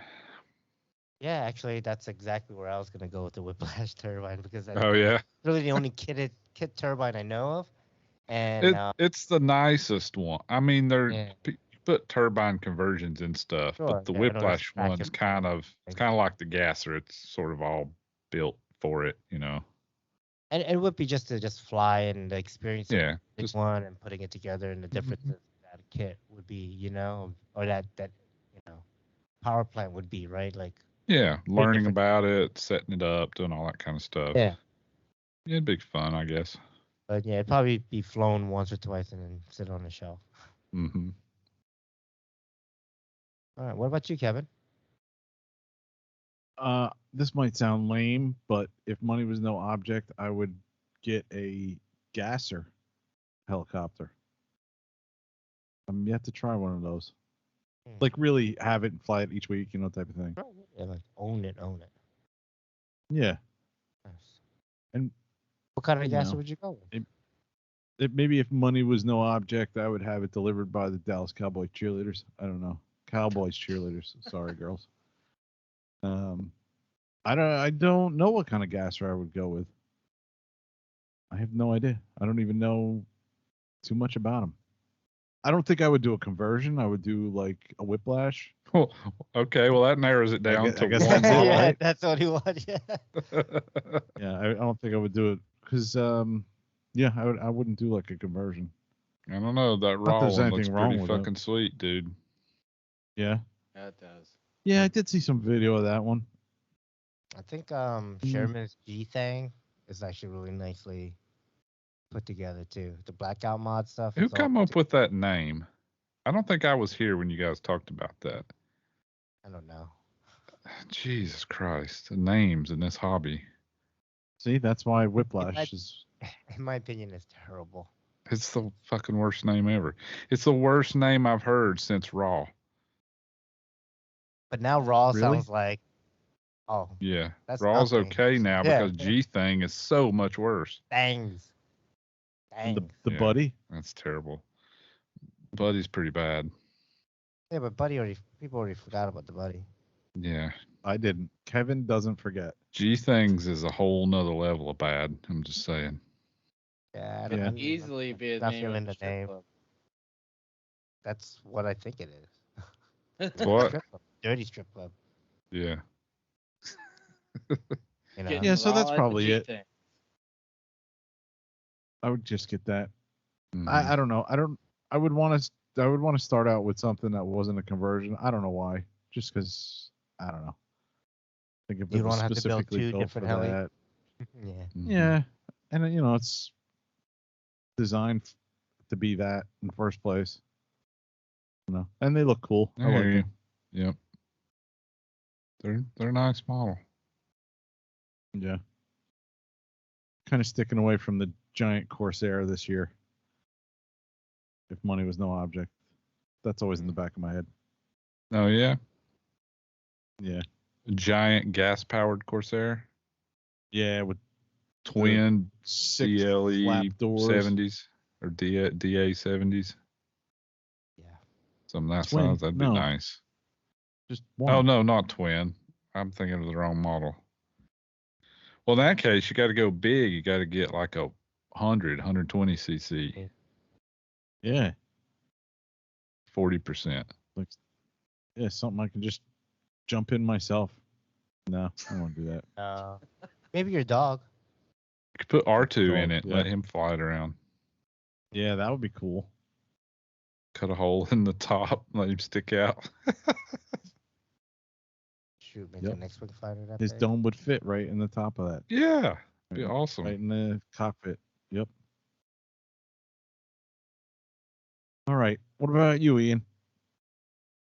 Yeah, actually, that's exactly where I was gonna go with the Whiplash turbine because that's Oh yeah, really the only kit turbine I know of, and it's the nicest one. I mean, yeah, you put turbine conversions and stuff, sure, but the yeah, I know there's Whiplash traction one's kind of like the gasser. It's sort of all built for it, and it would be just to fly and the experience of Yeah, putting just one and putting it together, and the difference of that kit would be, or that power plant would be, right? Like learning different- about it, setting it up, doing all that kind of stuff. yeah. Yeah, it'd be fun, I guess. But yeah, it'd probably be flown once or twice and then sit on the shelf. Mm-hmm. All right, what about you, Kevin? This might sound lame, but if money was no object, I would get a gasser helicopter. I'm yet to try one of those. Like really have it and fly it each week, type of thing. Yeah, like own it. Yeah. Nice. And what kind of you gasser know, would you go with? Maybe if money was no object, I would have it delivered by the Dallas Cowboy cheerleaders. I don't know. Cowboys cheerleaders. Sorry, girls. I don't know what kind of gasser I would go with. I have no idea. I don't even know too much about them. I don't think I would do a conversion. I would do like a Whiplash. Oh, okay, well that narrows it down to I guess one that's it, model. Yeah, right? that's what he wanted. Yeah. Yeah, I don't think I would do it because I wouldn't do like a conversion. I don't know. That Not raw there's one looks anything wrong pretty with it. fucking sweet, dude. Yeah. Yeah, it does. Yeah, I did see some video of that one. I think Sherman's G thing is actually really nicely put together too. The blackout mod stuff. Who it's all come put up with that name? I don't think I was here when you guys talked about that. I don't know. Jesus Christ, the names in this hobby. See, that's why Whiplash is. In my opinion, it's terrible. It's the fucking worst name ever. It's the worst name I've heard since Raw. But now Raw Really? sounds like, oh, Yeah, that's Raw's nothing. okay now Yeah. because G thing is so much worse. Thangs. Dang. The Yeah. buddy. That's terrible. Buddy's pretty bad. Yeah, but people already forgot about the buddy. Yeah. I didn't. Kevin doesn't forget. G things is a whole nother level of bad. I'm just saying. Yeah, Yeah. I'm Easily be a not name feeling of a the strip name. club. That's what I think it is. What? Strip club. Dirty strip club. Yeah. You know? Getting Yeah, so that's raw at the probably G it. thing. I would just get that. Mhm. I don't know. I would want to start out with something that wasn't a conversion. I don't know why. Just because I don't know. I think if You it was don't have to build specifically two built different for heli. that. Yeah. Mhm. Yeah, and it's designed to be that in the first place. And they look cool. I I like hear you. them. Yep. They're a nice model. Yeah. Kind of sticking away from the giant Corsair this year. If money was no object, that's always in the back of my head. Oh yeah. Yeah. A giant gas powered Corsair. Yeah, with Twin 6 CLE flap doors. 70s or DA 70s. Yeah. Something that Twin, size. That'd be no. nice. Just one. Oh no, not twin. I'm thinking of the wrong model. Well, in that case, you got to go big. You got to get like a 120 cc, Yeah. 40%. Yeah, something I can just jump in myself. No, I don't want to do that. Maybe your dog. You could put R2 in Dog, it, yeah. let him fly it around. Yeah, that would be cool. Cut a hole in the top, let him stick out. Shoot, make Yep. an X-Wing fighter that His big. dome would fit right in the top of that. Yeah, be Right awesome. in the cockpit. Yep. All right. What about you, Iaen?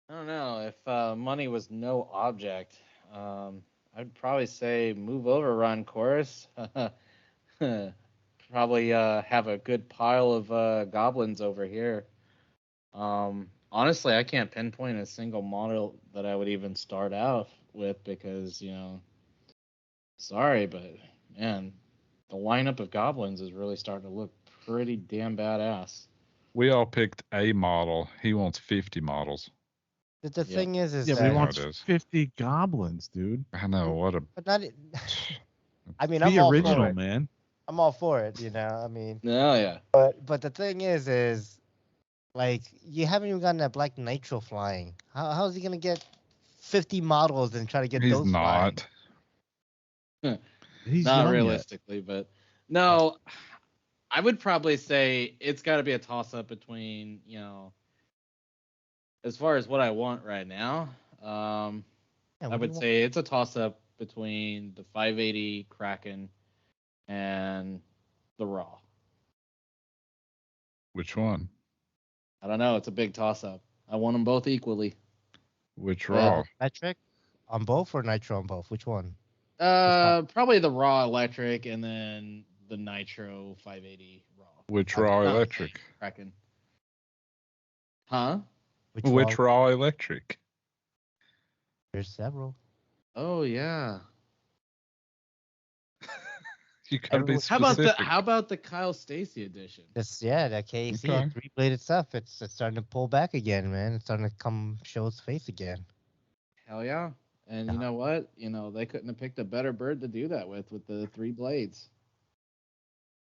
I don't know. If money was no object, I'd probably say move over, Ron Chorus. Probably have a good pile of goblins over here. Honestly, I can't pinpoint a single model that I would even start out with because, sorry, but man, the lineup of goblins is really starting to look pretty damn badass. We all picked a model. He wants 50 models. The Yeah. thing is Yeah, but he that, wants it is. 50 goblins, dude. I know, what a... but not. I mean, Be I'm all for original, it. man. I'm all for it. I mean, Oh yeah. but the thing is like you haven't even gotten that Black Nitro flying. How is he gonna get 50 models and try to get He's those flying? not. He's Not young realistically, but no, I would probably say it's got to be a toss up between, as far as what I want right now. Yeah, I what do would you want? say it's a toss up between the 580 Kraken and the Raw. Which one? I don't know. It's a big toss up. I want them both equally. Which Uh, raw? Metric on both or Nitro on both? Which one? Probably the Raw electric and then the Nitro 580 Raw. Which raw Not electric? Kraken. Huh? Which raw electric? There's several. Oh yeah. You gotta be How specific. How about the Kyle Stacy edition? That KC Okay. three-bladed stuff. It's starting to pull back again, man. It's starting to show its face again. Hell yeah. And you know what? They couldn't have picked a better bird to do that with the 3 blades.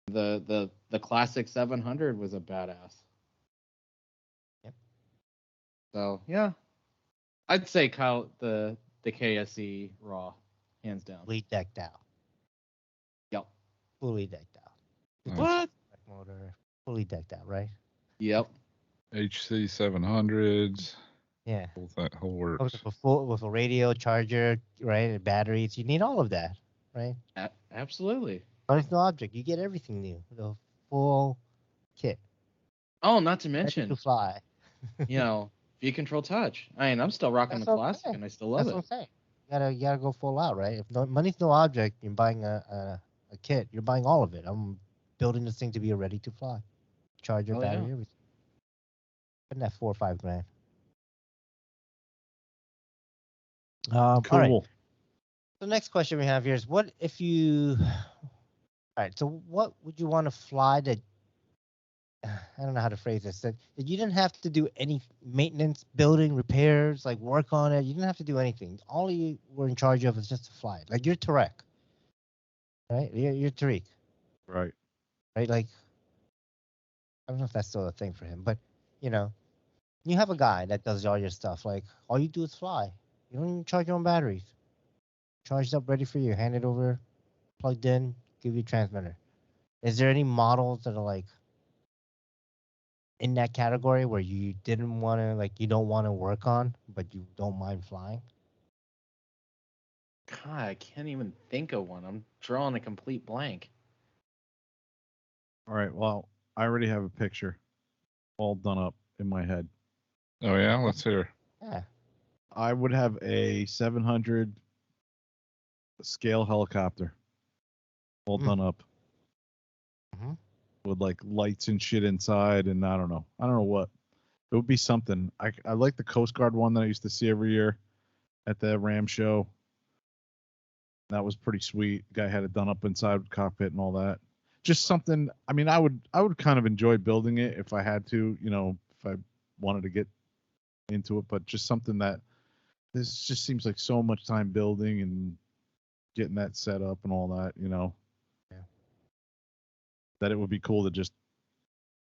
The classic 700 was a badass. Yep. So yeah, I'd say Kyle the KSE Raw, hands down. Fully decked out. Yep. Fully decked out. Nice. What? Motor. Fully decked out, right? Yep. HC 700s. Yeah. Whole works. With a radio, charger, right, and batteries. You need all of that, right? Absolutely. But it's no object. You get everything new. The full kit. Oh, not to Ready mention, to fly. view control touch. I'm still rocking That's the what I'm classic saying. and I still love That's it. what I'm saying. You gotta go full out, right? If money's no object, you're buying a kit. You're buying all of it. I'm building this thing to be ready to fly. Charger, Hell battery, yeah. everything. Spend that $4 or $5 grand. Cool. All right. The next question we have here is, what if you? All right. So, what would you want to fly that I don't know how to phrase this. That you didn't have to do any maintenance, building, repairs, like work on it. You didn't have to do anything. All you were in charge of was just to fly it. Like you're Tarek, right? You're Tariq, Right. right? Like I don't know if that's still a thing for him, but you know, you have a guy that does all your stuff. Like all you do is fly. You don't even charge your own batteries. Charged up, ready for you. Hand it over, plugged in, give you a transmitter. Is there any models that are like in that category where you didn't want to, like, you don't want to work on, but you don't mind flying? God, I can't even think of one. I'm drawing a complete blank. All right. Well, I already have a picture all done up in my head. Oh yeah, let's hear. Yeah. I would have a 700 scale helicopter all done up Mhm. with like lights and shit inside, and I don't know what. It would be something. I like the Coast Guard one that I used to see every year at the Ram show. That was pretty sweet. The guy had it done up inside with cockpit and all that. Just something. I mean, I would kind of enjoy building it if I had to, if I wanted to get into it, but just something that this just seems like so much time building and getting that set up and all that, Yeah. that it would be cool to just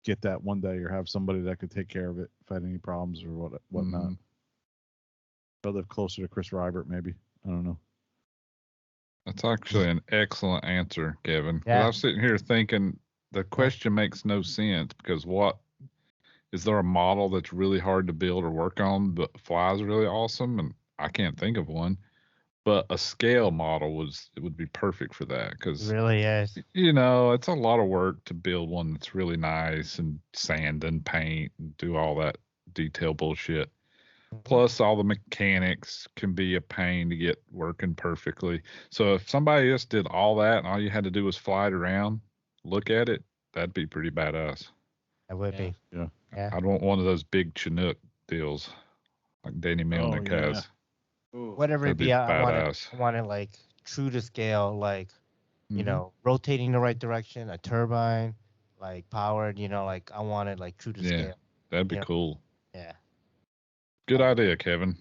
get that one day or have somebody that could take care of it if I had any problems or whatnot. I live closer to Chris Rybert, maybe. I don't know. That's actually an excellent answer, Kevin. 'Cause Yeah. I'm sitting here thinking the question makes no sense because what is there a model that's really hard to build or work on but flies really awesome? And I can't think of one. But a scale model would be perfect for that It because really is. it's a lot of work to build one that's really nice and sand and paint and do all that detail bullshit. Plus, all the mechanics can be a pain to get working perfectly. So, if somebody just did all that and all you had to do was fly it around, look at it, that'd be pretty badass. It would Yeah. be. Yeah. Yeah. I'd want one of those big Chinook deals like Danny Milnick yeah. has. Ooh. Whatever it That'd be, be I want it. badass. I want it like true to scale, like Mhm. rotating the right direction, a turbine, like powered. Like I want it like true to Yeah, scale. that'd be You know? cool. Yeah. Good Oh, idea, Kevin.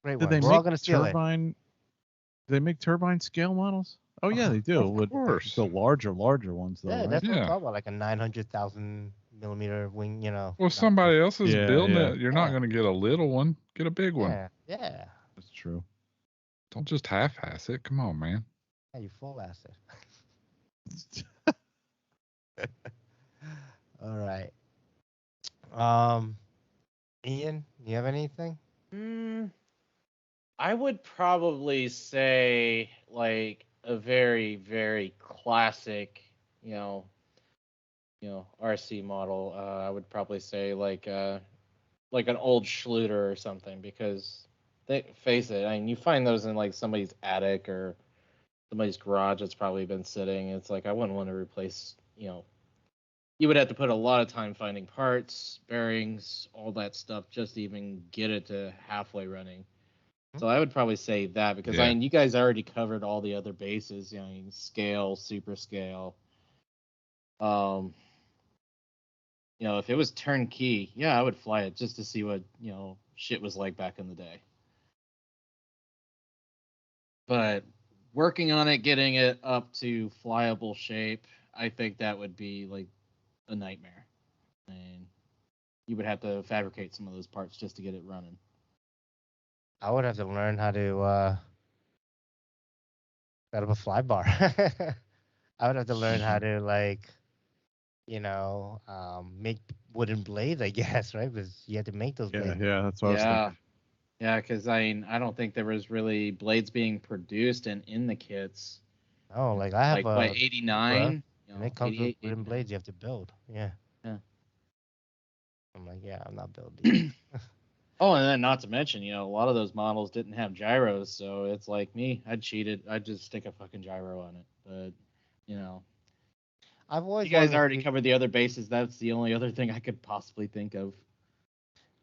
great Did one. they We're all make gonna steal it. turbine? Do they make turbine scale models? Oh yeah, they do. Of With course. the larger ones though, Yeah, right? that's what I'm Yeah. talking about, like a 900,000 millimeter wing. Well, if somebody else is Yeah, building yeah. it, you're not Yeah. going to get a little one. Get a big one. Yeah. Yeah. That's true. Don't just half-ass it. Come on, man. Yeah, you full asset. All right. Ian, you have anything? I would probably say like a very, very classic, RC model. I would probably say like an old Schluter or something because face it, I mean, you find those in like somebody's attic or somebody's garage that's probably been sitting. It's like I wouldn't want to replace, you would have to put a lot of time finding parts, bearings, all that stuff just to even get it to halfway running. So I would probably say that because Yeah. you guys already covered all the other bases, scale, super scale. If it was turnkey, yeah, I would fly it just to see what, shit was like back in the day. But working on it, getting it up to flyable shape, I think that would be like a nightmare. And you would have to fabricate some of those parts just to get it running. I would have to learn how to set up a fly bar. I would have to learn how to make wooden blades, I guess, right? Because you had to make those blades. Yeah, that's what I was thinking. Yeah, because I don't think there was really blades being produced and in the kits. Oh, like I have by a 89, and it comes with 88, wooden 89. blades you have to build. Yeah. Yeah. I'm like, yeah, I'm not building. Oh, and then not to mention, a lot of those models didn't have gyros, so it's like me, I'd cheat it. I'd just stick a fucking gyro on it. But, I've always you guys wanted to already see, covered the other bases. That's the only other thing I could possibly think of.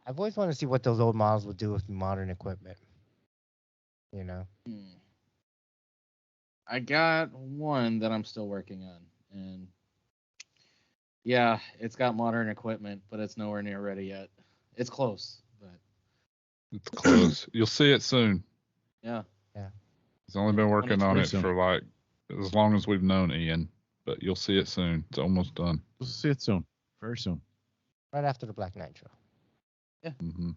I've always wanted to see what those old models would do with modern equipment. I got one that I'm still working on, and Yeah, it's got modern equipment, but it's nowhere near ready yet. It's close, but It's close. You'll see it soon. yeah. Yeah. He's only been working on it 2020. for like as long as we've known Iaen, but you'll see it soon. It's almost done. We'll see it soon. Very soon. Right after the Black Nitro. Hmm.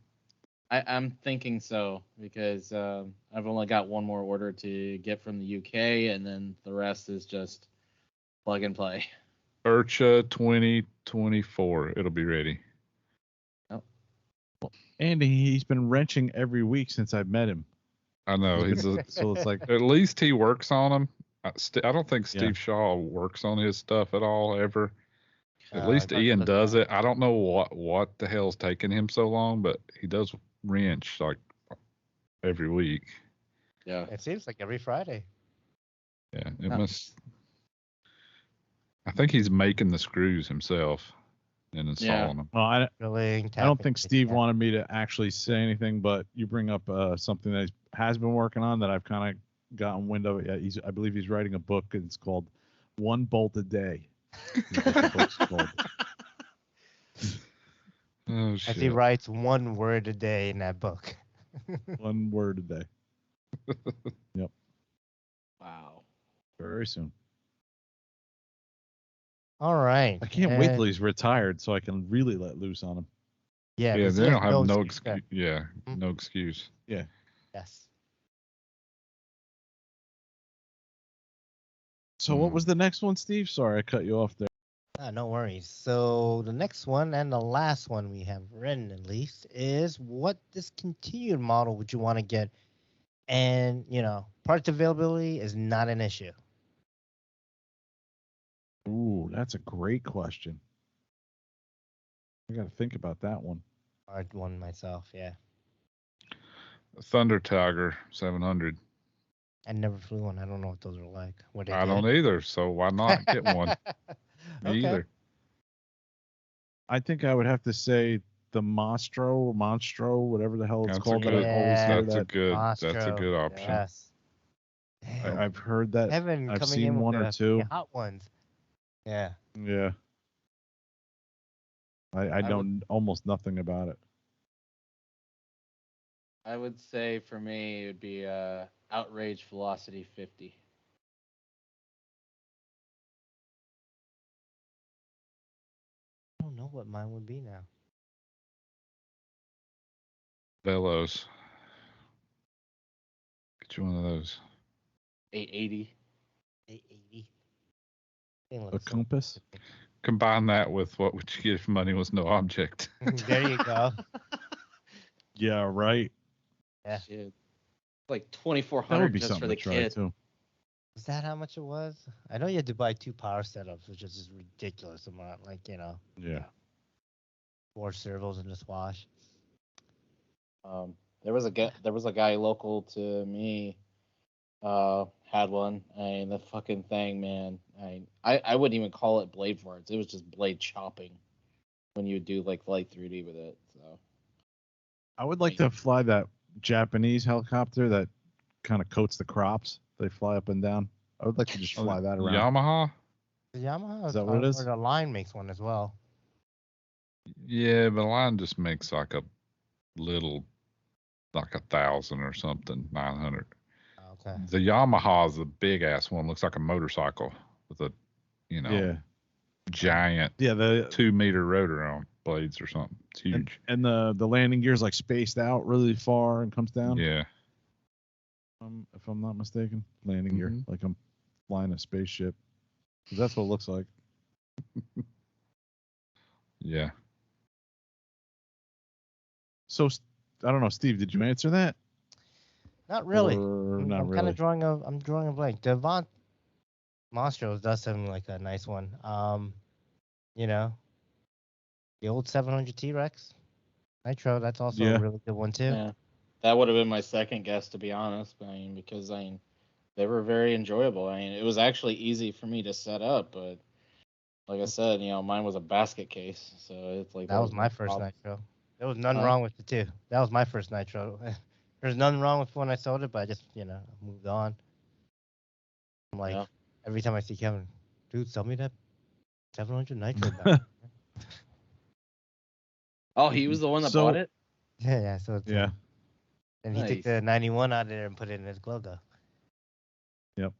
I'm thinking so because I've only got one more order to get from the UK, and then the rest is just plug and play. Urcha 2024. It'll be ready. And he's been wrenching every week since I've met him. I know. So it's like, At least he works on them. I don't think Yeah. Steve Shaw works on his stuff at all ever. At least He Iaen does does that. it. I don't know what the hell's taking him so long, but he does wrench like every week. Yeah. It seems like every Friday. Yeah, it Yeah. must. I think he's making the screws himself and installing them. well, I Drilling, don't tapping, think Steve yeah. wanted me to actually say anything, but you bring up something that he has been working on that I've kind of gotten wind of. Yeah, I believe he's writing a book, and it's called One Bolt a Day. Is what the book's called. Oh As shit! he writes one word a day in that book. One word a day. Wow. Very soon. All right. I can't wait till he's retired so I can really let loose on him. Yeah, Yeah, because they he don't has have no excuse. excuse. Yeah, Mhm. no excuse. Yes. So what was the next one, Steve? Sorry, I cut you off there. No worries. So the next one and the last one we have written at least is what discontinued model would you want to get? And, parts availability is not an issue. Ooh, that's a great question. I got to think about that one. Hard one myself, yeah. Thunder Tiger 700. I never flew one. I don't know what those are like. Were they I good? don't either, so why not get one? Me Okay. either. I think I would have to say the Monstro, whatever the hell it's That's called. a good. I always hear That's a that. good. That's a Mastro, good option. Yes. Damn. I've heard that. Heaven I've coming seen in with one or the two. hot ones. Yeah. Yeah. I know almost nothing about it. I would say for me it would be Outrage Velocity 50. I don't know what mine would be now. Velos. Get you one of those. 880. 880. Thing A looks so- compass? Combine that with what would you get if money was no object? There you go. Yeah, right. Yeah. Shit. Like That 2,400 would be just for something the to try kit. too. Is that how much it was? I know you had to buy 2 power setups, which is just ridiculous amount. Like, Yeah. 4 servos in this wash. There was a guy local to me had one. I mean, the fucking thing, man. I wouldn't even call it blade parts. It was just blade chopping when you would do like light 3D with it. So I would like to fly that Japanese helicopter that kind of coats the crops. They fly up and down. I would like to just fly that around. Yamaha? The Yamaha Is that what it is? Or the line makes one as well. Yeah, but Line just makes like a little, like 1,000 or something, 900. Okay. The Yamaha is the big ass one. Looks like a motorcycle with a, Yeah. giant Yeah. The 2-meter rotor on blades or something. It's huge. and the landing gear's like spaced out really far and comes down. Yeah. If I'm not mistaken, landing gear Mhm. like I'm flying a spaceship. 'Cause that's what it looks like. Yeah. So I don't know, Steve. Did you answer that? Not really. Or not I'm really. kind of drawing a blank. Devon Monstros does seem like a nice one. The old 700 T-Rex Nitro, that's also Yeah. a really good one too. yeah, that would have been my second guess, to be honest. Because they were very enjoyable. It was actually easy for me to set up, but like I said, mine was a basket case, so it's like That was my first Nitro. There was nothing wrong with it too. That was my first Nitro. There's nothing wrong with when I sold it, but I just moved on. I'm like, every time I see Kevin, dude, sell me that 700 nitro back. Oh, he was the one that So- bought it? Yeah. So it's, Yeah. and he took Nice. the 91 out of there and put it in his glove though. Yep.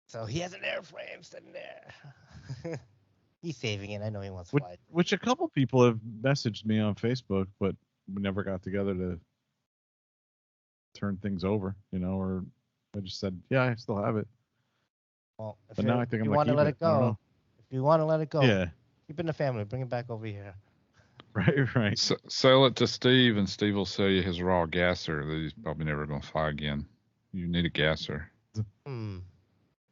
So he has an airframe sitting there. He's saving it. I know he wants to fly it. Which a couple people have messaged me on Facebook, but we never got together to turn things over, or I just said, yeah, I still have it. Well, if But now I think I'm you gonna want to keep let it. it I don't go, know. if you want to let it go, Yeah, keep it in the family. Bring it back over here. right. Sell it to Steve, and Steve will sell you his raw gasser that he's probably never going to fly again. You need a gasser.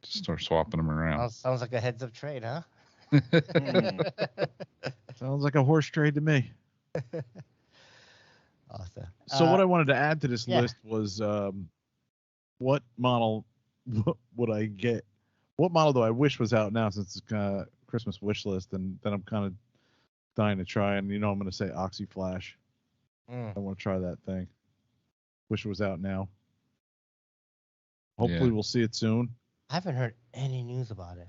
Just start swapping them around. Sounds like a heads up trade, huh? Sounds like a horse trade to me. Awesome. So what I wanted to add to this yeah. list was what model would I get? What model do I wish was out now since it's Christmas wish list, and then I'm kind of dying to try, and I'm going to say Oxy Flash. I want to try that thing. Wish it was out now. Hopefully we'll see it soon. I haven't heard any news about it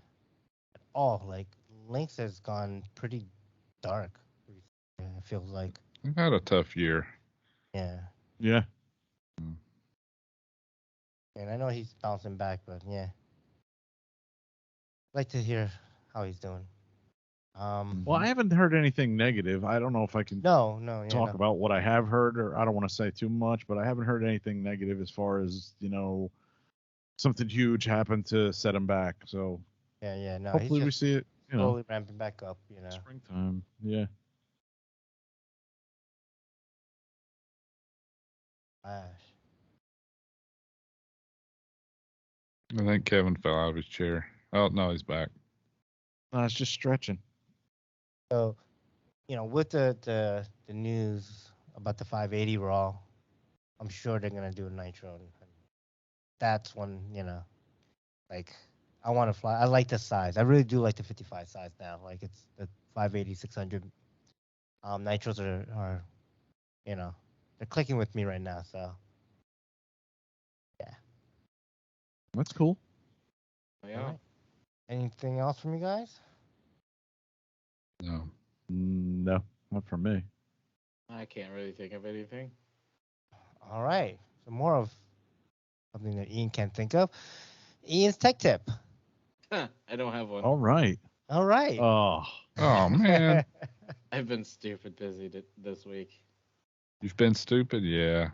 at all. Like Lynx has gone pretty dark. It feels like. We've had a tough year. Yeah. Yeah. And I know he's bouncing back, but yeah. I'd like to hear how he's doing. Well, I haven't heard anything negative. I don't know if I can talk about what I have heard, or I don't want to say too much, but I haven't heard anything negative as far as, something huge happened to set him back. So yeah, no. hopefully we see it, slowly ramping back up, springtime. Yeah. Gosh. I think Kevin fell out of his chair. Oh, no, he's back. No, it's just stretching. So, with the news about the 580 Raw, I'm sure they're gonna do a nitro. That's when like I want to fly. I like the size. I really do like the 55 size now. Like it's the 580, 600. Nitros are they're clicking with me right now. So yeah, That's cool. Yeah. All right. Anything else from you guys? No. No, not for me. I can't really think of anything. All right. So more of something that Iaen can't think of. Iaen's tech tip. I don't have one. All right. All right. Oh, Man. I've been stupid busy this week. You've been stupid? Yeah.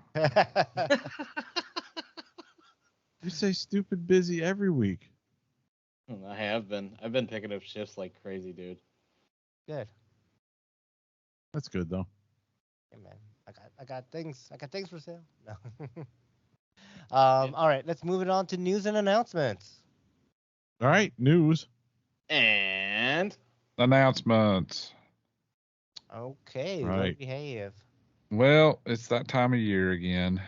you say stupid busy every week. I have been. I've been picking up shifts like crazy, dude. Good. That's good though. Hey man, I got things for sale. No. All right, let's move it on to news and announcements. All right, news. And Announcements. Okay, Right. what do we have? Well, it's that time of year again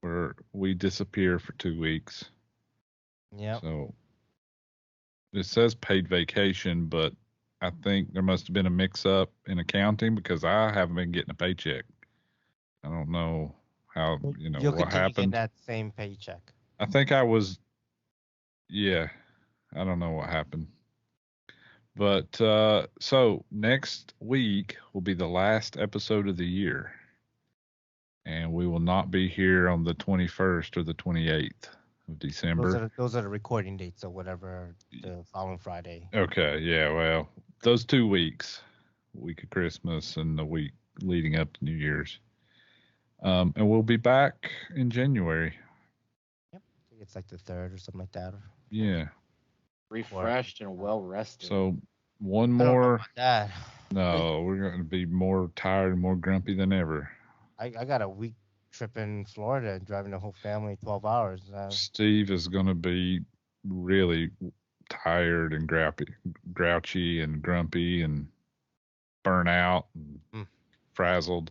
where we disappear for 2 weeks. Yep. So it says paid vacation, but I think there must have been a mix-up in accounting because I haven't been getting a paycheck. I don't know how, You'll what continue getting happened. that same paycheck. I think I was, I don't know what happened. But so next week will be the last episode of the year. And we will not be here on the 21st or the 28th of December. Those are the recording dates or whatever the following Friday. Okay, yeah, well, those 2 weeks, week of Christmas and the week leading up to New Year's. And we'll be back in January. Yep. I think it's like the 3rd or something like that. Yeah. refreshed and well rested. So one I don't know more. about that. No, we're going to be more tired and more grumpy than ever. I got a week trip in Florida, driving the whole family 12 hours. Steve is going to be really tired and grouchy and grumpy and burnt out and frazzled.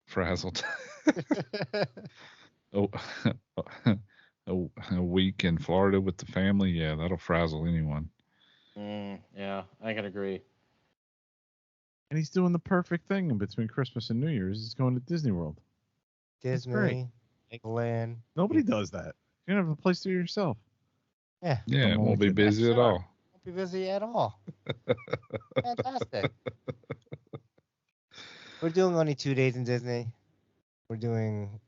Frazzled. Oh, a week in Florida with the family, yeah, that'll frazzle anyone. Yeah, I can agree. And he's doing the perfect thing in between Christmas and New Year's. He's going to Disney World. Disney, Land. Nobody does that. You don't have a place to yourself. Yeah. Yeah, it I'm won't only be kidding. busy at Sure. all. Won't be busy at all. Fantastic. We're doing only 2 days in Disney. We're doing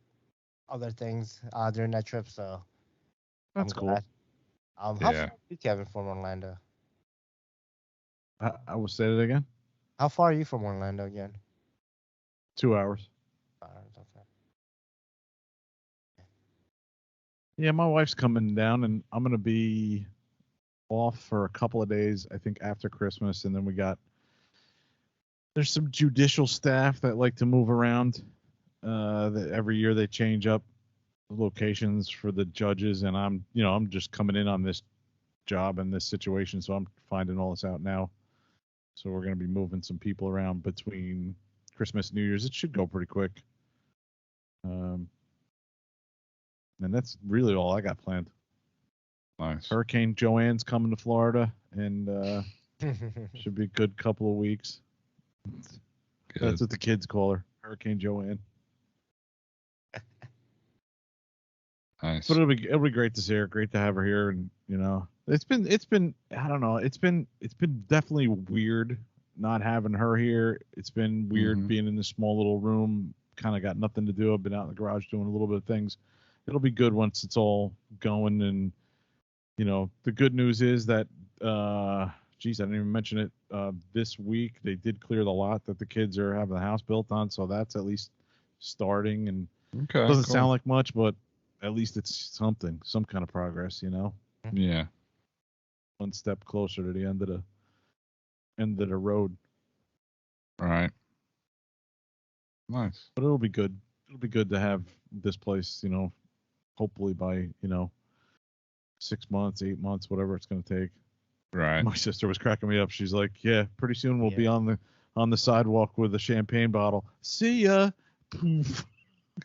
other things during that trip, so That's I'm cool. glad. How Yeah. far are you, Kevin, from Orlando? I will say it again. How far are you from Orlando again? 2 hours. Okay. Yeah, my wife's coming down, and I'm gonna be off for a couple of days. I think after Christmas, and then there's some judicial staff that like to move around. That every year they change up locations for the judges, and I'm just coming in on this job and this situation, so I'm finding all this out now. So we're gonna be moving some people around between Christmas and New Year's. It should go pretty quick. And that's really all I got planned. Nice. Hurricane Joanne's coming to Florida, and should be a good couple of weeks. Good. That's what the kids call her, Hurricane Joanne. Nice. But it'll be great to see her. Great to have her here, and it's been I don't know. It's been definitely weird not having her here. It's been weird being in this small little room. Kind of got nothing to do. I've been out in the garage doing a little bit of things. It'll be good once it's all going. And the good news is that geez, I didn't even mention it. This week they did clear the lot that the kids are having the house built on, so that's at least starting. And Okay. doesn't cool. sound like much, but at least it's something, some kind of progress. Yeah. One step closer to the end of the road. Right. Nice. But it'll be good. It'll be good to have this place, hopefully by 6 months, 8 months, whatever it's going to take. Right. My sister was cracking me up. She's like, "Yeah, pretty soon we'll be on the sidewalk with a champagne bottle. See ya." Poof.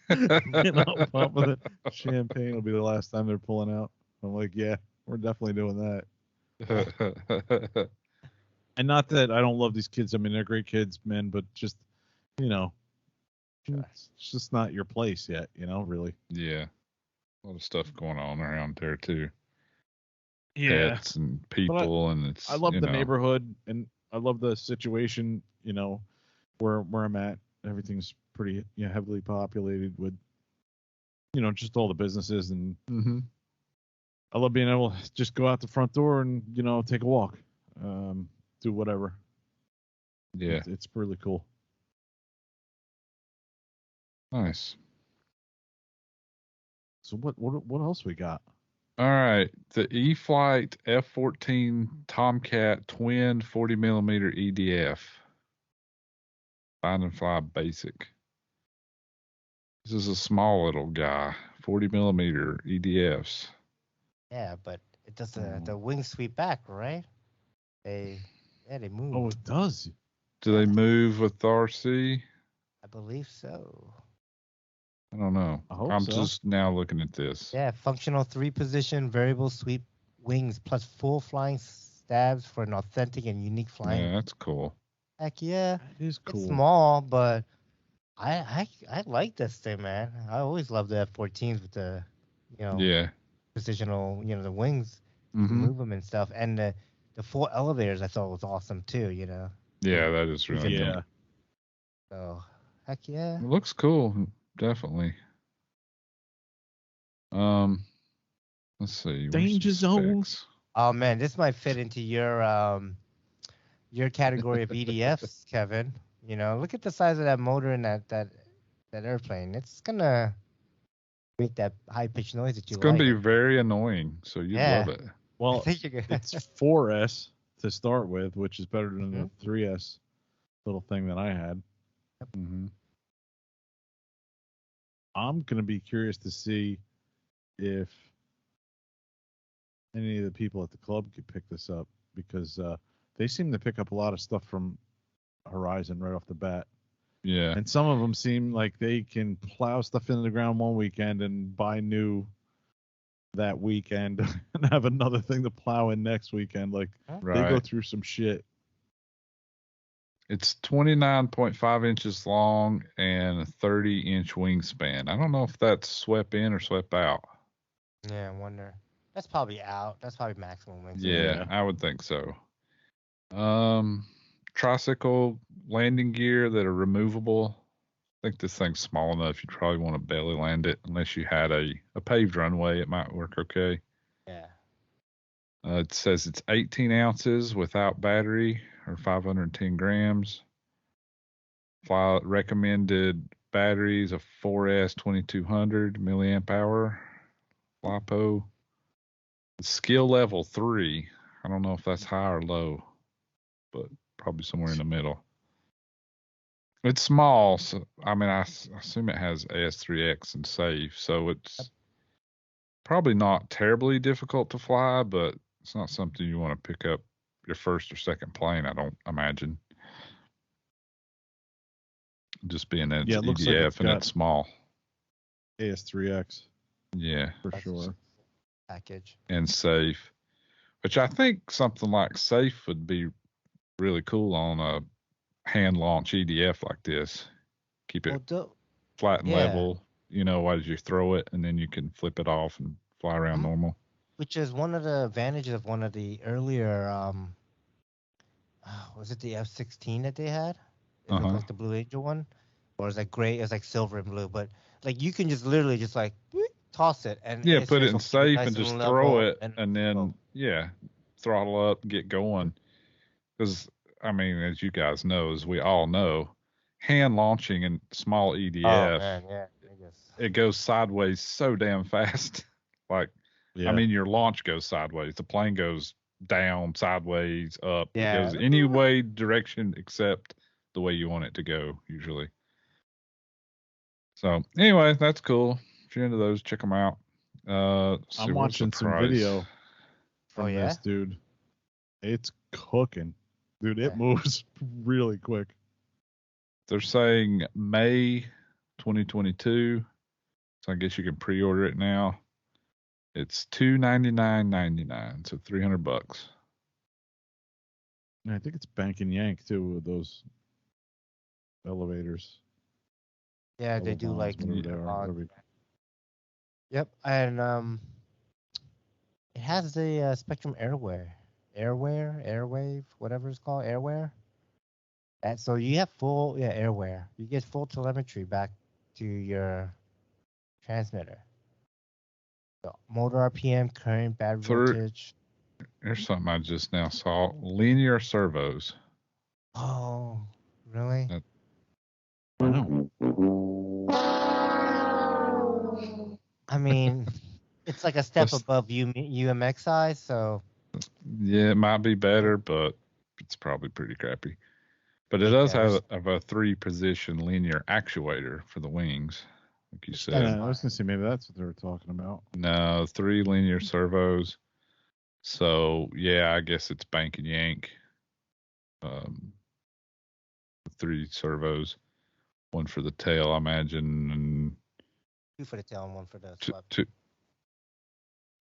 Pumping it. Champagne will be the last time they're pulling out. I'm like, "Yeah, we're definitely doing that." And not that I don't love these kids. I mean, they're great kids, man. But just, it's just not your place yet. Really. Yeah. A lot of stuff going on around there too. Yeah. Pets and people, and it's. I love the neighborhood, and I love the situation. Where I'm at. Everything's pretty heavily populated with, just all the businesses, and I love being able to just go out the front door and take a walk, do whatever. Yeah. It's really cool. Nice. So what else we got? All right, the E-Flight F-14 Tomcat twin 40mm EDF. Find and fly basic. This is a small little guy, 40mm EDFs. Yeah, but it does the wings sweep back, right? They move. Oh, it does. Do they move with the RC? I believe so. I don't know. I'm so. just now looking at this. Yeah, functional 3-position variable sweep wings plus full flying stabs for an authentic and unique flying. Yeah, that's cool. Heck yeah. It is cool. It's small, but I like this thing, man. I always love the F-14s with the, precisional, the wings. You can move them and stuff. And the 4 elevators I thought was awesome too, Yeah, that is really yeah. So, heck yeah. It looks cool, definitely. Let's see. Danger zone. Oh man, this might fit into your category of EDFs, Kevin. Look at the size of that motor in that airplane. It's gonna make that high pitched noise that you like. It's gonna be very annoying, so you love it. Well, it's 4S to start with, which is better than the 3S little thing that I had. Mm-hmm. I'm gonna be curious to see if any of the people at the club could pick this up, because they seem to pick up a lot of stuff from Horizon right off the bat. Yeah. And some of them seem like they can plow stuff into the ground one weekend and buy new that weekend and have another thing to plow in next weekend. Like, they go through some shit. It's 29.5 inches long and a 30-inch wingspan. I don't know if that's swept in or swept out. Yeah, I wonder. That's probably out. That's probably maximum wingspan. Yeah, I would think so. Tricycle landing gear that are removable. I think this thing's small enough. You'd probably want to belly land it unless you had a paved runway. It might work okay. Yeah. It says it's 18 ounces without battery or 510 grams. Recommended batteries of 4S 2200 milliamp hour. LiPo. Skill level 3. I don't know if that's high or low, but probably somewhere in the middle. It's small, so I mean, I assume it has AS3X and safe, so it's probably not terribly difficult to fly, but it's not something you want to pick up your first or second plane, I don't imagine. Just being that it's it looks like EDF it's and got it's small. AS3X Yeah. for sure. Package. And safe, which I think something like safe would be really cool on a hand launch EDF like this. Keep it flat and level, as you throw it, and then you can flip it off and fly around normal. Which is one of the advantages of one of the earlier, was it the F-16 that they had? It looked like the Blue Angel one, or it's like gray, it's like silver and blue, but like you can just literally just like toss it and put it in safe and just throw it, and then throttle up, get going. Because I mean, as you guys know, as we all know, hand launching in small EDF, it goes sideways so damn fast. I mean, your launch goes sideways. The plane goes down, sideways, up. It goes any way direction except the way you want it to go, usually. So anyway, that's cool. If you're into those, check them out. I'm watching some video from this dude. It's cooking. Dude, it moves really quick. They're saying May 2022. So I guess you can pre-order it now. It's $299.99, so $300. And I think it's Bank and Yank too with those elevators. Yeah, they do like. Yep, and it has the Spectrum Airwave, whatever it's called, Airware. And so you have full, Airware. You get full telemetry back to your transmitter. So motor RPM, current, battery voltage. Here's something I just now saw: linear servos. Oh, really? I mean, it's like a step above UMX size, so. Yeah, it might be better, but it's probably pretty crappy. But it does have a 3-position linear actuator for the wings, like you said. I was gonna say maybe that's what they were talking about. No, 3 linear servos. So yeah, I guess it's Bank and Yank. 3 servos, 1 for the tail, I imagine, and 2 for the tail and 1 for the slap. 2.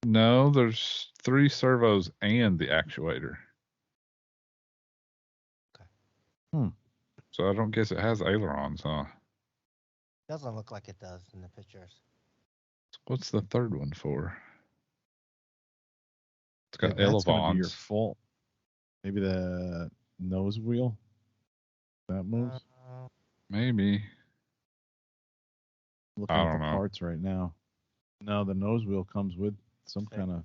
No, there's 3 servos and the actuator. Okay. So I don't guess it has ailerons, huh? Doesn't look like it does in the pictures. What's the third one for? It's got that's gonna be your elevons. fault. Maybe the nose wheel that moves. Maybe. Looking at the parts right now. No, the nose wheel comes with some kind of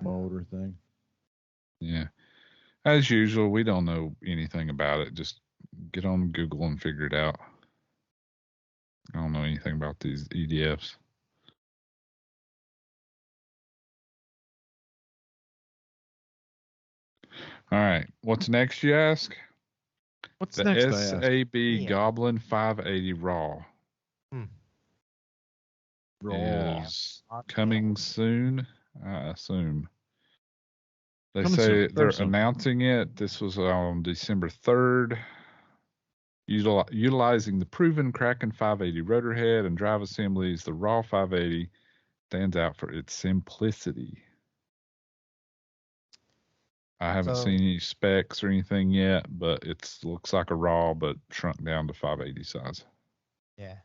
motor thing. Yeah. As usual, we don't know anything about it. Just get on Google and figure it out. I don't know anything about these EDFs. All right. What's next, you ask? What's the next? SAB Goblin 580 Raw. Raw. Is coming soon, I assume. They Coming say soon. they're announcing it. This was on December 3rd. Utilizing the proven Kraken 580 rotor head and drive assemblies, the Raw 580 stands out for its simplicity. I haven't seen any specs or anything yet, but it looks like a Raw, but shrunk down to 580 size. Yeah.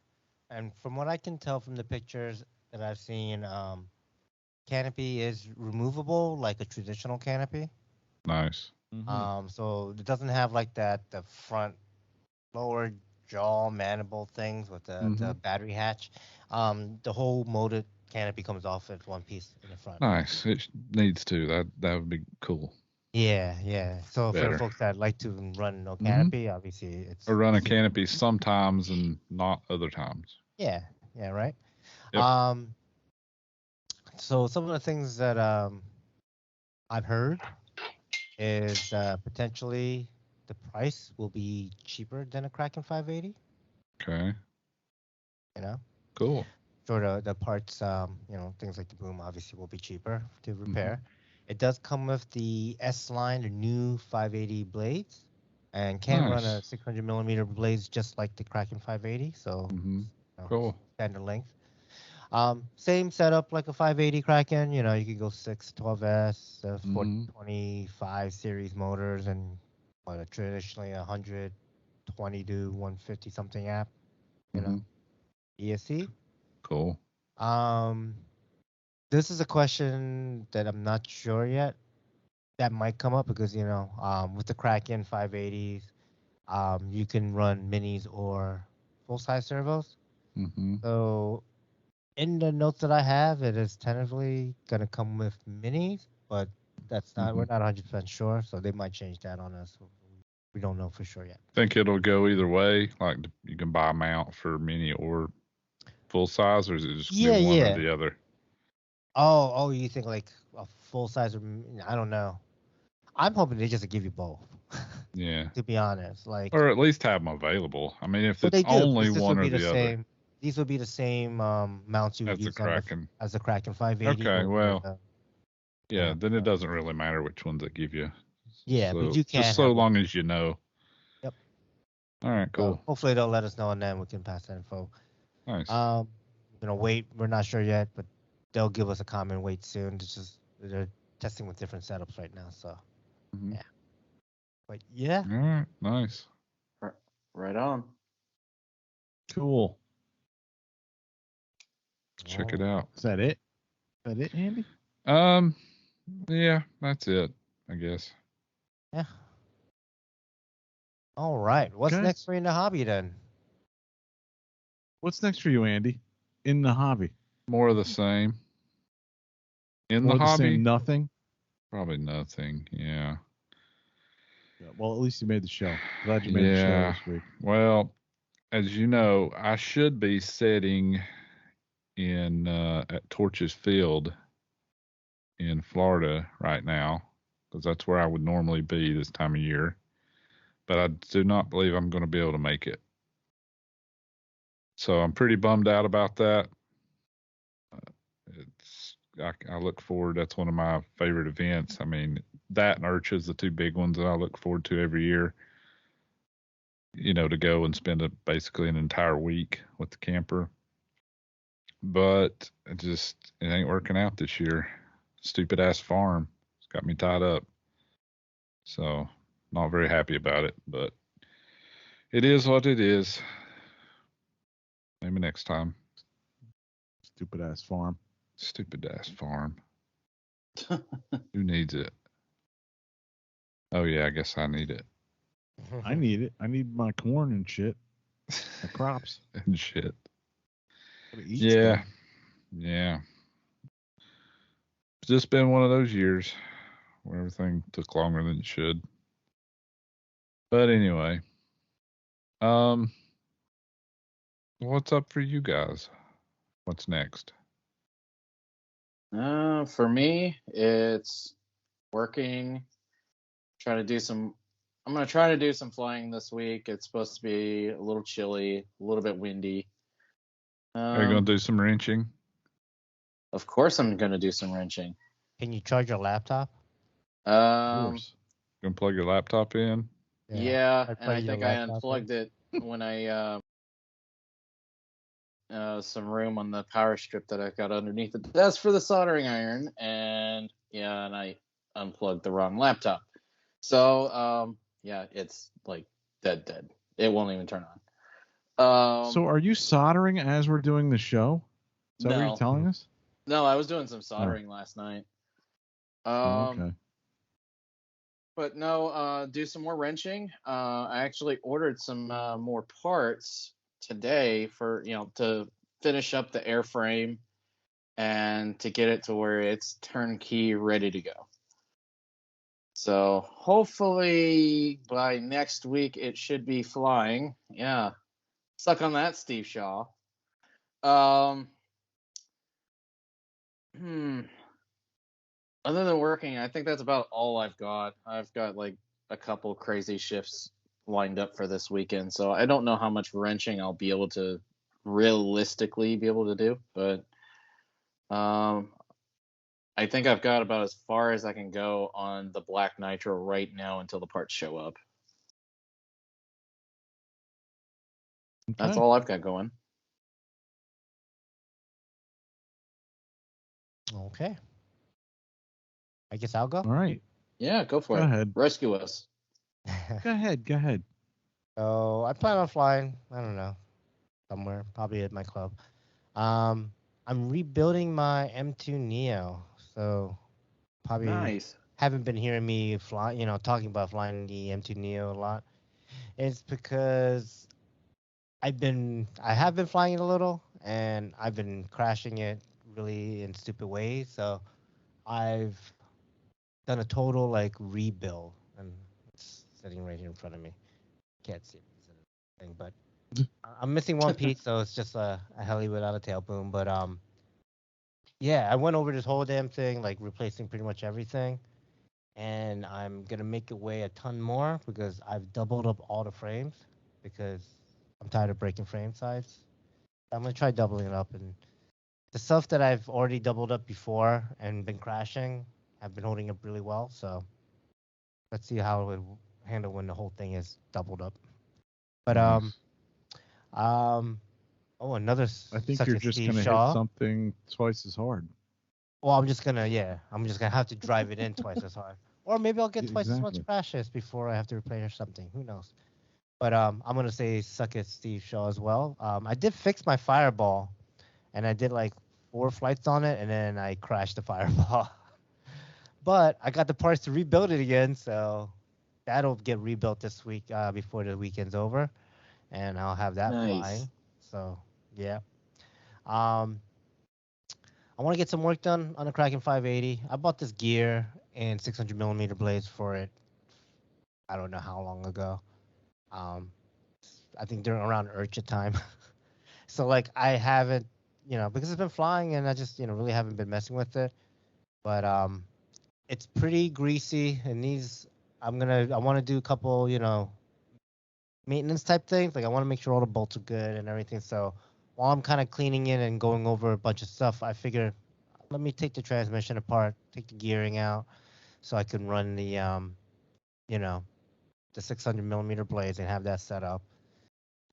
And from what I can tell from the pictures that I've seen, canopy is removable, like a traditional canopy. Nice. Mm-hmm. So it doesn't have like the front lower jaw mandible things with the battery hatch. The whole molded canopy comes off at one piece in the front. Nice. It needs to. That would be cool. Yeah. So for the Better. folks that like to run no canopy, obviously it's. I run a canopy sometimes and not other times. Yeah, right. Yep. So some of the things that I've heard is potentially the price will be cheaper than a Kraken 580. Okay. You know. Cool. Sure, the parts, things like the boom obviously will be cheaper to repair. It does come with the S line, the new 580 blades, and can run a 600 millimeter blades just like the Kraken 580. So, cool. standard length. Same setup like a 580 Kraken. You could go 612S, 425 series motors, and traditionally 120 to 150 something amp. ESC. Cool. This is a question that I'm not sure yet. That might come up because with the Kraken 580s, you can run minis or full size servos. So in the notes that I have, it is tentatively gonna come with minis, but that's not. We're not 100% sure, so they might change that on us. We don't know for sure yet. Think it'll go either way? Like you can buy a mount for mini or full size, or is it just one or the other? Oh, you think like a full size? I don't know. I'm hoping they just give you both. Yeah. To be honest, or at least have them available. I mean, if it's only one or the other. These would be the same mounts you would use as the Kraken 580. Okay, well, then it doesn't really matter which ones they give you. Yeah, but you can't. Just so long as you know. Yep. All right, cool. Hopefully they'll let us know, and then we can pass that info. Nice. Weight, we're not sure yet, but they'll give us a common weight soon. They're testing with different setups right now, so yeah. But yeah. All right, nice. Right on. Cool. Check it out. Is that it? Is that it, Andy? Yeah, that's it, I guess. Yeah. All right. What's next for you in the hobby then? What's next for you, Andy? In the hobby? More of the same. In More the hobby? Same, nothing? Probably nothing, yeah. Well, at least you made the show. Glad you made the show this week. Well, as you know, I should be setting in at Torches Field in Florida right now, because that's where I would normally be this time of year. But I do not believe I'm going to be able to make it. So I'm pretty bummed out about that. I look forward. That's one of my favorite events. I mean, that and IRCHA's the two big ones that I look forward to every year. To go and spend basically an entire week with the camper. But it ain't working out this year. Stupid ass farm. It's got me tied up. So not very happy about it, but it is what it is. Maybe next time. Stupid ass farm. Stupid ass farm. Who needs it? Oh yeah, I guess I need it. I need it. I need my corn and shit. My crops. And shit. Yeah. Yeah. It's just been one of those years where everything took longer than it should. But anyway. What's up for you guys? What's next? For me, it's working. I'm going to try to do some flying this week. It's supposed to be a little chilly, a little bit windy. Are you going to do some wrenching? Of course I'm going to do some wrenching. Can you charge your laptop? Of course. You going to plug your laptop in? Yeah, and I think I unplugged it when I some room on the power strip that I got underneath the desk for the soldering iron, and I unplugged the wrong laptop. So it's like dead. It won't even turn on. So are you soldering as we're doing the show? Is that what you're telling us? No, I was doing some soldering last night. Okay. But no, do some more wrenching. I actually ordered some more parts today for, to finish up the airframe and to get it to where it's turnkey ready to go. So hopefully by next week it should be flying. Yeah. Suck on that, Steve Shaw. Other than working, I think that's about all I've got. I've got like a couple crazy shifts lined up for this weekend, so I don't know how much wrenching I'll be able to realistically be able to do, but I think I've got about as far as I can go on the Black Nitro right now until the parts show up. That's all I've got going. Okay. I guess I'll go. All right. Yeah, go for it. Go ahead. Rescue us. Go ahead. So I plan on flying. I don't know, somewhere, probably at my club. I'm rebuilding my M2 Neo, so probably Nice. haven't been hearing me fly, talking about flying the M2 Neo a lot. It's because I have been flying it a little, and I've been crashing it really in stupid ways. So I've done a total rebuild, and it's sitting right here in front of me. Can't see it, but I'm missing one piece, so it's just a heli without a tail boom. But yeah, I went over this whole damn thing, replacing pretty much everything, and I'm gonna make it weigh a ton more because I've doubled up all the frames because I'm tired of breaking frame size. I'm gonna try doubling it up, and the stuff that I've already doubled up before and been crashing, I've been holding up really well. So let's see how it would handle when the whole thing is doubled up. But another. I think you're just gonna hit something twice as hard. Well, I'm just gonna have to drive it in twice as hard, or maybe I'll get twice as much crashes before I have to replace something. Who knows? But I'm gonna say suck at Steve Shaw as well. I did fix my Fireball, and I did 4 flights on it, and then I crashed the Fireball. But I got the parts to rebuild it again, so that'll get rebuilt this week before the weekend's over, and I'll have that flying. So yeah. I want to get some work done on the Kraken 580. I bought this gear and 600 millimeter blades for it. I don't know how long ago. I think during around Urcha time. So I haven't, because it's been flying and I just, really haven't been messing with it. But it's pretty greasy and needs. I want to do a couple, maintenance type things. I want to make sure all the bolts are good and everything. So while I'm kind of cleaning it and going over a bunch of stuff, I figure let me take the transmission apart, take the gearing out, so I can run the the 600 millimeter blades and have that set up.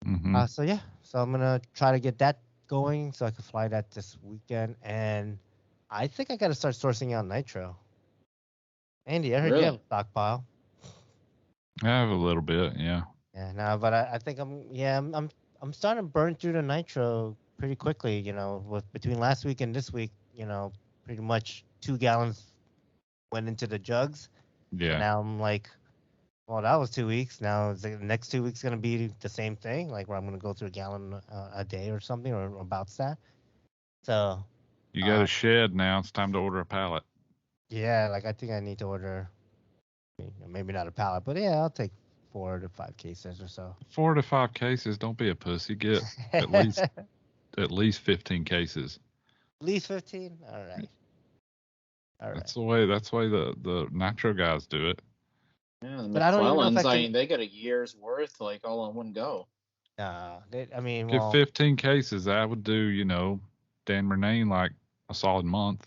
Mm-hmm. So I'm gonna try to get that going so I can fly that this weekend, and I think I gotta start sourcing out nitro. Andy, I heard you have a stockpile. I have a little bit, yeah. Yeah, no, but I think I'm starting to burn through the nitro pretty quickly. With between last week and this week, pretty much 2 gallons went into the jugs. Yeah. So now I'm well, that was 2 weeks. Now the next 2 weeks going to be the same thing, where I'm going to go through a gallon a day or something, or about that. So you got a shed now. It's time to order a pallet. Yeah, I think I need to order, maybe not a pallet, but yeah, I'll take 4 to 5 cases or so. 4 to 5 cases. Don't be a pussy. Get at least 15 cases. At least 15. All right. That's the way the nitro guys do it. Yeah, the McClellans, they get a year's worth all in one go. Get 15 cases. That would do, Dan Murnane a solid month.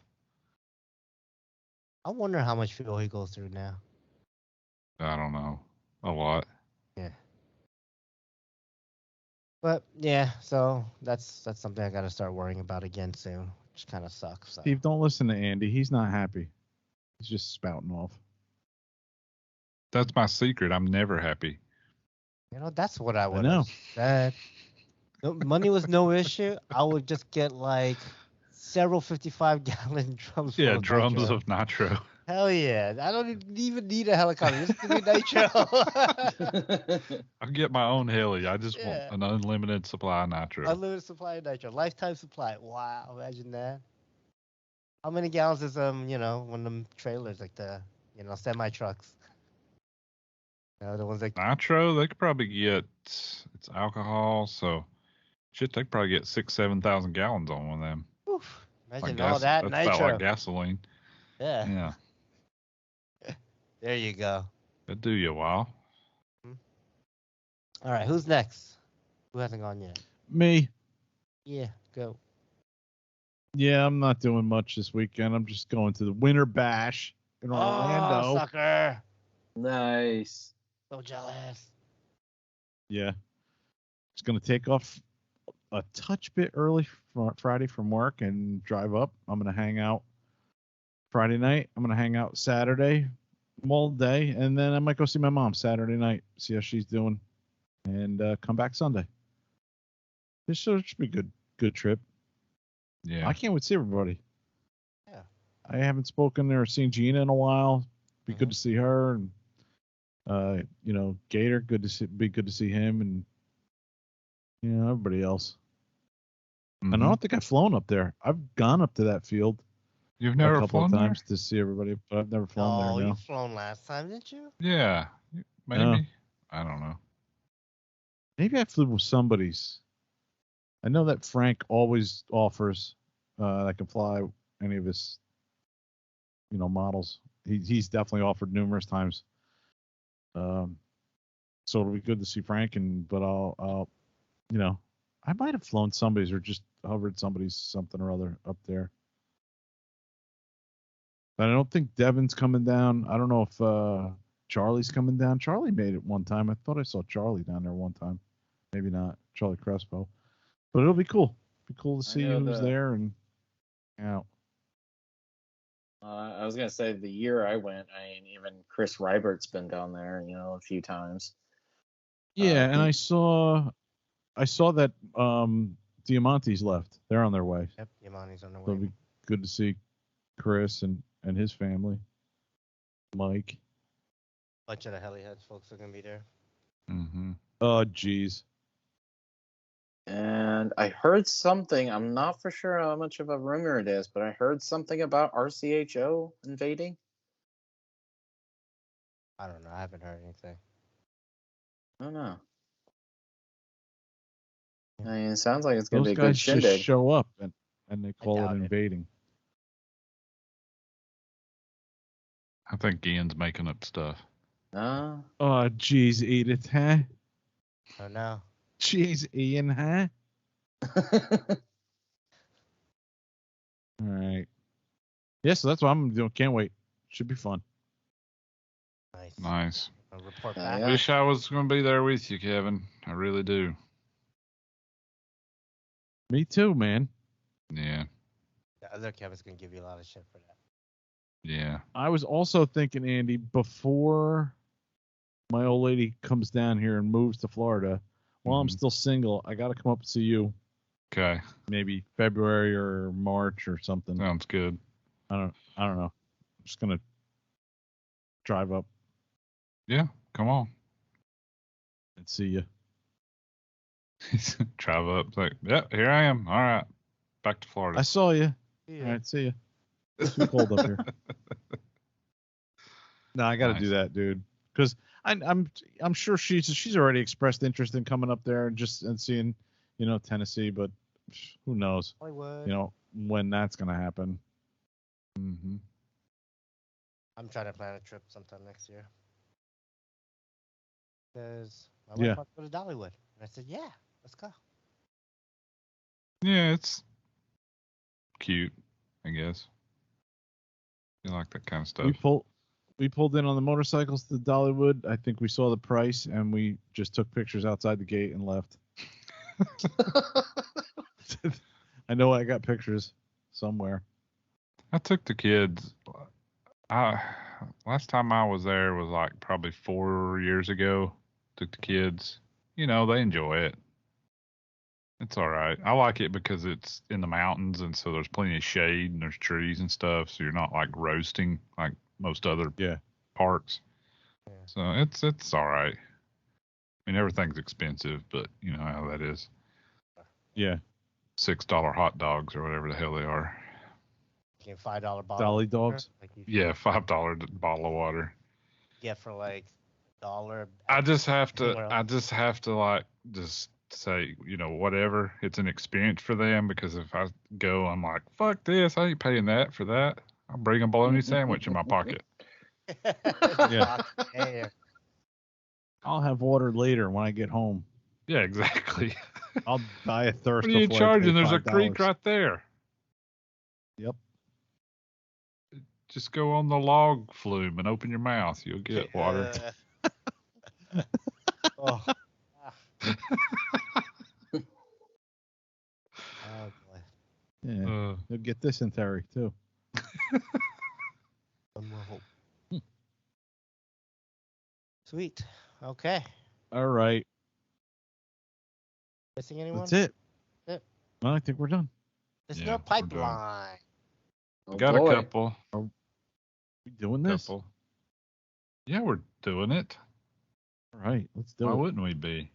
I wonder how much fuel he goes through now. I don't know. A lot. Yeah. But yeah, so that's something I got to start worrying about again soon, which kind of sucks. So. Steve, don't listen to Andy. He's not happy. He's just spouting off. That's my secret. I'm never happy. That's what I would have said. Money was no issue. I would just get several 55-gallon drums. Yeah, full of drums nitro. of nitro. Hell yeah! I don't even need a helicopter. Just give me nitro. I'll get my own heli. I just want Yeah. an unlimited supply of nitro. Unlimited supply of nitro, lifetime supply. Wow, imagine that. How many gallons is one of them trailers like the semi trucks? The ones like Nitro, they could probably get, it's alcohol, so shit, they could probably get 7,000 gallons on one of them. oof, imagine Like all that that's nitro. about like gasoline. Yeah. Yeah. There you go. That'd do you a while. All right, who's next? Who hasn't gone yet? Me. Yeah, go. Yeah, I'm not doing much this weekend. I'm just going to the Winter Bash in Orlando. Oh, sucker. Nice. So jealous. Yeah. Just going to take off a touch bit early Friday from work and drive up. I'm going to hang out Friday night. I'm going to hang out Saturday all day, and then I might go see my mom Saturday night, see how she's doing, and come back Sunday. This should be a good trip. Yeah. I can't wait to see everybody. Yeah. I haven't spoken or seen Gina in a while. Be good to see her, and Gator, be good to see him, and everybody else. Mm-hmm. And I don't think I've flown up there. I've gone up to that field. You've never a couple flown of times there? to see everybody, but I've never flown Oh, there. No. you flown last time, didn't you? Yeah. Maybe. No. I don't know. Maybe I flew with somebody's. I know that Frank always offers that I can fly any of his, models. He's definitely offered numerous times. So it'll be good to see Frank, but I'll I might have flown somebody's or just hovered somebody's something or other up there. But I don't think Devin's coming down. I don't know if Charlie's coming down. Charlie made it one time. I thought I saw Charlie down there one time. Maybe not. Charlie Crespo. But it'll be cool. Be cool to see who's there and out. I was gonna say the year I went, even Chris Reibert's been down there, a few times. Yeah, and I saw that Diamante's left. They're on their way. Yep, Yamani's on the way. So it'll be good to see Chris and his family. Mike. Bunch of the heliheads folks are gonna be there. Mm-hmm. Oh, geez. And I heard something, I'm not for sure how much of a rumor it is, but I heard something about RCHO invading. I don't know. I haven't heard anything. I don't know. It sounds like it's going to Those be a good guys shindig. just show up and they call it doubt it. invading. I think Iaen's making up stuff. Oh, geez, Edith, huh? Oh no. Jeez, Ian, huh? All right. Yeah, so that's what I'm doing. Can't wait. Should be fun. Nice. I'll report Yeah, back. yeah. Wish I was going to be there with you, Kevin. I really do. Me too, man. Yeah. The other Kevin's gonna give you a lot of shit for that. Yeah. I was also thinking, Andy, before my old lady comes down here and moves to Florida, while I'm still single, I got to come up and see you. Okay. Maybe February or March or something. Sounds good. I don't know. I'm just gonna drive up Yeah. Come on. and see you. Drive up. It's like, yeah, here I am. All right. Back to Florida. I saw you. Yeah. All right, see you. It's too cold up here. No, I got to do that, dude. Because I'm sure she's already expressed interest in coming up there and seeing, Tennessee. But who knows? Hollywood. When that's gonna happen. Mm-hmm. I'm trying to plan a trip sometime next year. Because my Yeah. wife wants to go to Dollywood. And I said, yeah, let's go. Yeah, it's cute, I guess. You like that kind of stuff. We pulled in on the motorcycles to Dollywood. I think we saw the price and we just took pictures outside the gate and left. I know I got pictures somewhere. I took the kids. Last time I was there was like probably 4 years ago. Took the kids. They enjoy it. It's all right. I like it because it's in the mountains, and so there's plenty of shade and there's trees and stuff, so you're not like roasting like most other parks. Yeah. So it's all right. I mean, everything's expensive, but you know how that is. Yeah. $6 hot dogs or whatever the hell they are. Get $5 bottle. Dolly of water, dogs. like you Yeah, $5 bottle of water. get for like $1. I just have to. Well. I just have to like just say, you know, whatever. It's an experience for them because if I go, I'm like, fuck this. I ain't paying that for that. I'll bring a bologna sandwich in my pocket. Yeah. I'll have water later when I get home. Yeah, exactly. I'll die of thirst. What are you before I pay charging? There's a $5. creek right there. Yep. Just go on the log flume and open your mouth. You'll get water. Oh. Oh boy. Yeah. You'll get dysentery too. One more hope. Sweet. Okay. All right. Missing anyone? That's it. That's it. Well, I think we're done. There's Yeah, no we're done. pipeline. Oh, Got boy. a couple. We doing this? Couple. Yeah, we're doing it. All right. Let's do Why it. wouldn't we be?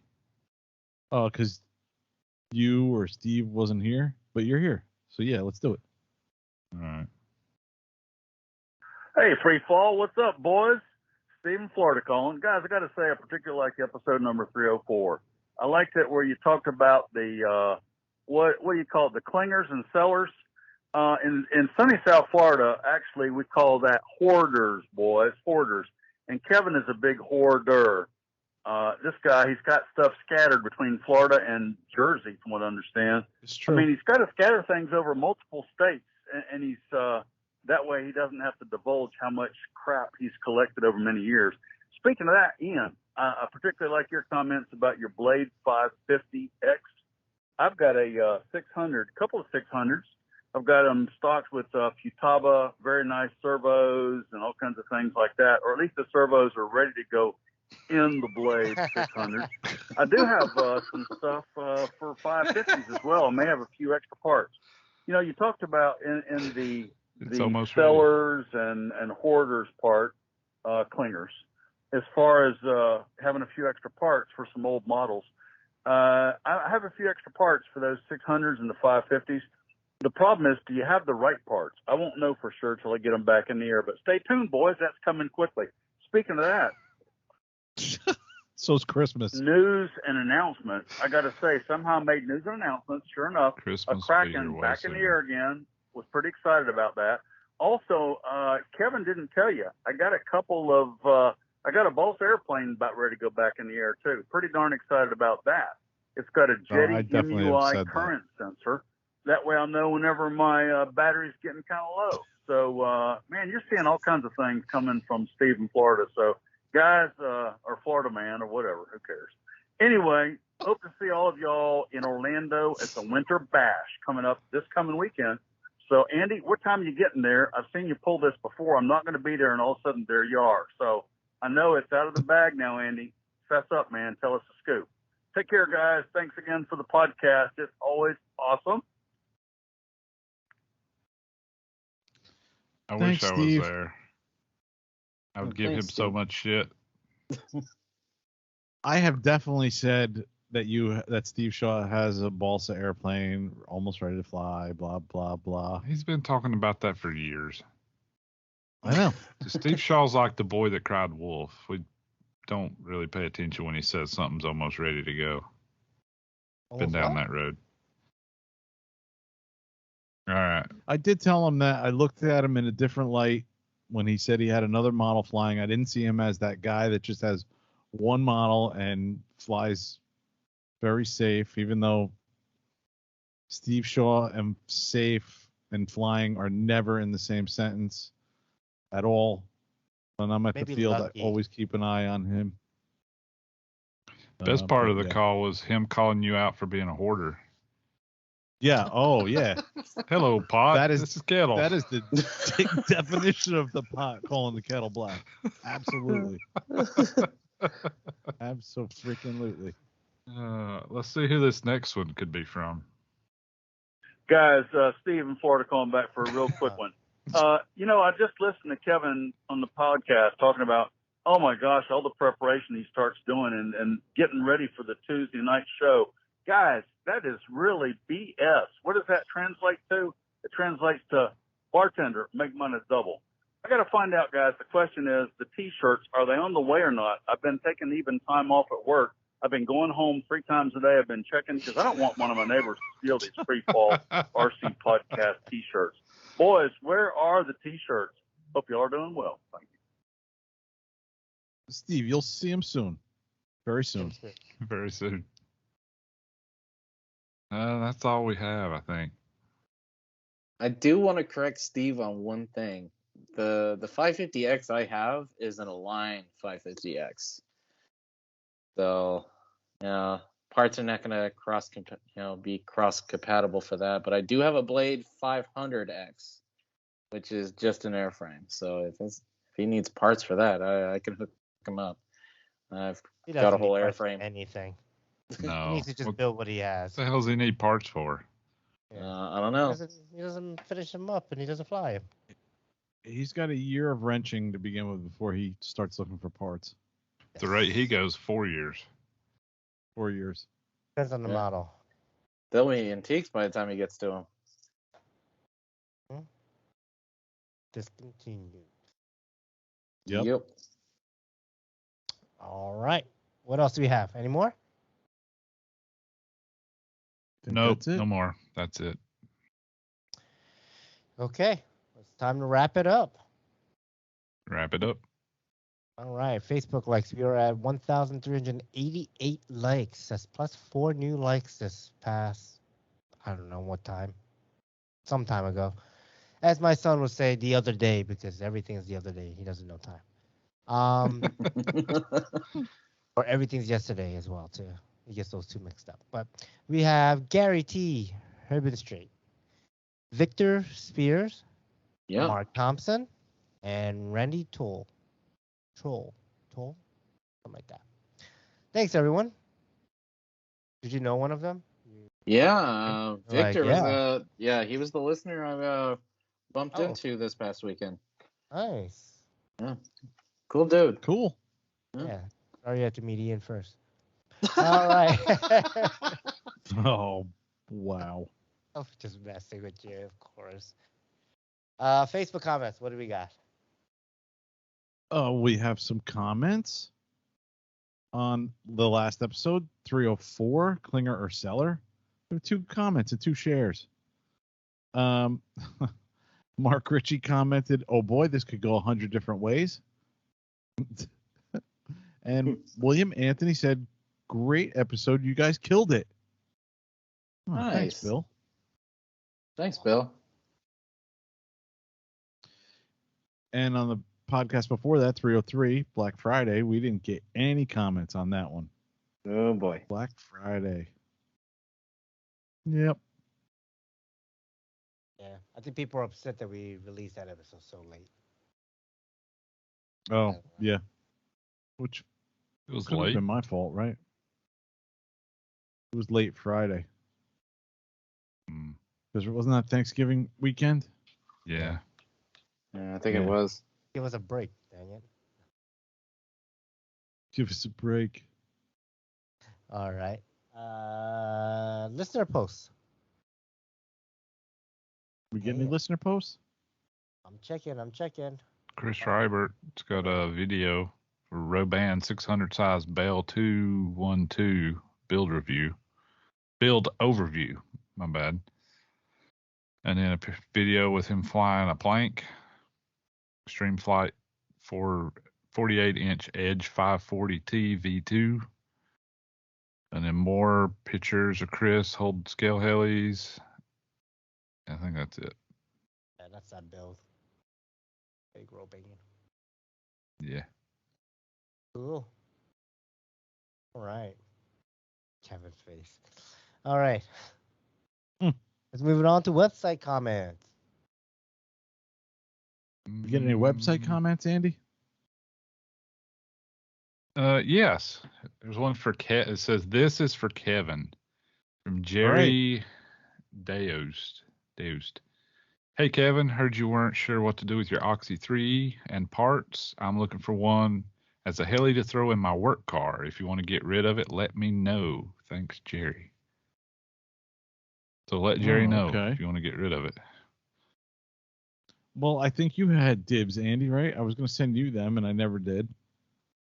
Oh, because you or Steve wasn't here, but you're here. So yeah, let's do it. All right. Hey, Free Fall, what's up, boys? Steve in Florida calling. Guys, I got to say, I particularly like episode number 304. I liked it where you talked about the, what do you call it, the clingers and sellers. In sunny South Florida, actually, we call that hoarders, boys, hoarders. And Kevin is a big hoarder. This guy, he's got stuff scattered between Florida and Jersey, from what I understand. It's true. I mean, he's got to scatter things over multiple states, and he's that way he doesn't have to divulge how much crap he's collected over many years. Speaking of that, Iaen, I particularly like your comments about your Blade 550X. I've got a 600, couple of 600s. I've got them stocked with Futaba, very nice servos and all kinds of things like that, or at least the servos are ready to go in the Blade 600s. I do have some stuff for 550s as well. I may have a few extra parts. You know, you talked about in the sellers and hoarders part, clingers, as far as having a few extra parts for some old models. I have a few extra parts for those 600s and the 550s. The problem is, do you have the right parts? I won't know for sure till I get them back in the air, but stay tuned, boys. That's coming quickly. Speaking of that, so's Christmas. News and announcements. I got to say, somehow made news and announcements. Sure enough, Christmas a Kraken back in the air again. Was pretty excited about that. Also, Kevin didn't tell you. I got a couple of, I got a Balsa airplane about ready to go back in the air too. Pretty darn excited about that. It's got a Jetty MUI current sensor. That way I'll know whenever my battery's getting kind of low. So, man, you're seeing all kinds of things coming from Steve in Florida. So, guys, or Florida man or whatever, who cares? Anyway, hope to see all of y'all in Orlando at the Winter Bash coming up this coming weekend. So, Andy, what time are you getting there? I've seen you pull this before. I'm not going to be there, and all of a sudden there you are. So, I know it's out of the bag now, Andy. Fess up, man. Tell us the scoop. Take care, guys. Thanks again for the podcast. It's always awesome. I Thanks, wish I Steve. was there. I would give him Steve. so much shit. I have definitely said that Steve Shaw has a Balsa airplane almost ready to fly, blah, blah, blah. He's been talking about that for years. I know. Steve Shaw's like the boy that cried wolf. We don't really pay attention when he says something's almost ready to go. Been down that road. All right. I did tell him that I looked at him in a different light when he said he had another model flying. I didn't see him as that guy that just has one model and flies very safe, even though Steve Shaw and safe and flying are never in the same sentence at all. When I'm at the field, lucky. I always keep an eye on him. Best part of the call was him calling you out for being a hoarder. Yeah. Oh, yeah. Hello, pot. This is kettle. That is the definition of the pot calling the kettle black. Absolutely. Absolutely. Let's see who this next one could be from. Guys, Steve in Florida calling back for a real quick one. I just listened to Kevin on the podcast talking about, oh my gosh, all the preparation he starts doing and getting ready for the Tuesday night show. Guys, that is really BS. What does that translate to? It translates to bartender, make money double. I got to find out, guys. The question is, the T-shirts, are they on the way or not? I've been taking even time off at work. I've been going home 3 times a day. I've been checking because I don't want one of my neighbors to steal these free fall RC podcast T-shirts. Boys, where are the T-shirts? Hope you all are doing well. Thank you. Steve, you'll see him soon. Very soon. Very soon. That's all we have, I think. I do want to correct Steve on one thing. The 550X I have is an Iaen 550X. So, parts are not going to be cross compatible for that. But I do have a Blade 500X, which is just an airframe. So if he needs parts for that, I can hook him up. I've got a whole airframe. Anything. No. He needs to just build what he has. What the hell does he need parts for? I don't know. He doesn't finish them up, and he doesn't fly him. He's got a year of wrenching to begin with before he starts looking for parts. At the rate he goes, 4 years. 4 years. Depends on the model. They'll be antiques by the time he gets to them. Discontinued. Yep. All right. What else do we have? Any more? Nope, no more. That's it. Okay. It's time to wrap it up. Wrap it up. All right. Facebook likes. We are at 1,388 likes. That's plus 4 new likes this past, I don't know what time. Some time ago. As my son would say, the other day, because everything is the other day. He doesn't know time. Or everything's yesterday as well, too. He gets those two mixed up. But we have Gary T. Herbin Strait, Victor Spears, Mark Thompson, and Randy Toll. Something like that. Thanks, everyone. Did you know one of them? Yeah, Victor was he was the listener I bumped into this past weekend. Nice. Yeah. Cool dude. Cool. Yeah. Sorry you had to meet Iaen first. All right. Oh, wow. I'm just messing with you, of course. Facebook comments. What do we got? We have some comments on the last episode, 304, Klinger or Seller. We have 2 comments and 2 shares. Mark Ritchie commented, "Oh boy, this could go 100 different ways." And William Anthony said, "Great episode. You guys killed it." Oh, nice. Thanks, Bill. Thanks, Bill. And on the podcast before that, 303, Black Friday, we didn't get any comments on that one. Oh, boy. Black Friday. Yep. Yeah. I think people are upset that we released that episode so late. Oh, yeah. Which it was could have late. been my fault, right? It was late Friday. Because wasn't that Thanksgiving weekend? Yeah. Yeah, I think it was. Give us a break, dang it. Give us a break. All right. Listener posts. We get any listener posts? I'm checking. Chris Schreibert's got a video for Roban 600 size Bell 212 build overview. My bad. And then a video with him flying a plank. Extreme Flight 48-inch Edge 540T V2. And then more pictures of Chris holding scale helis. I think that's it. Yeah, that's that build. Big roping. Yeah. Cool. All right. Kevin's face. All right. Let's move it on to website comments. You get any website comments, Andy? Yes. There's one for It says this is for Kevin from Jerry Daoust. Hey Kevin, heard you weren't sure what to do with your Oxy 3 and parts. I'm looking for one as a heli to throw in my work car. If you want to get rid of it, let me know. Thanks, Jerry. So let Jerry know if you want to get rid of it. Well, I think you had dibs, Andy, right? I was going to send you them, and I never did.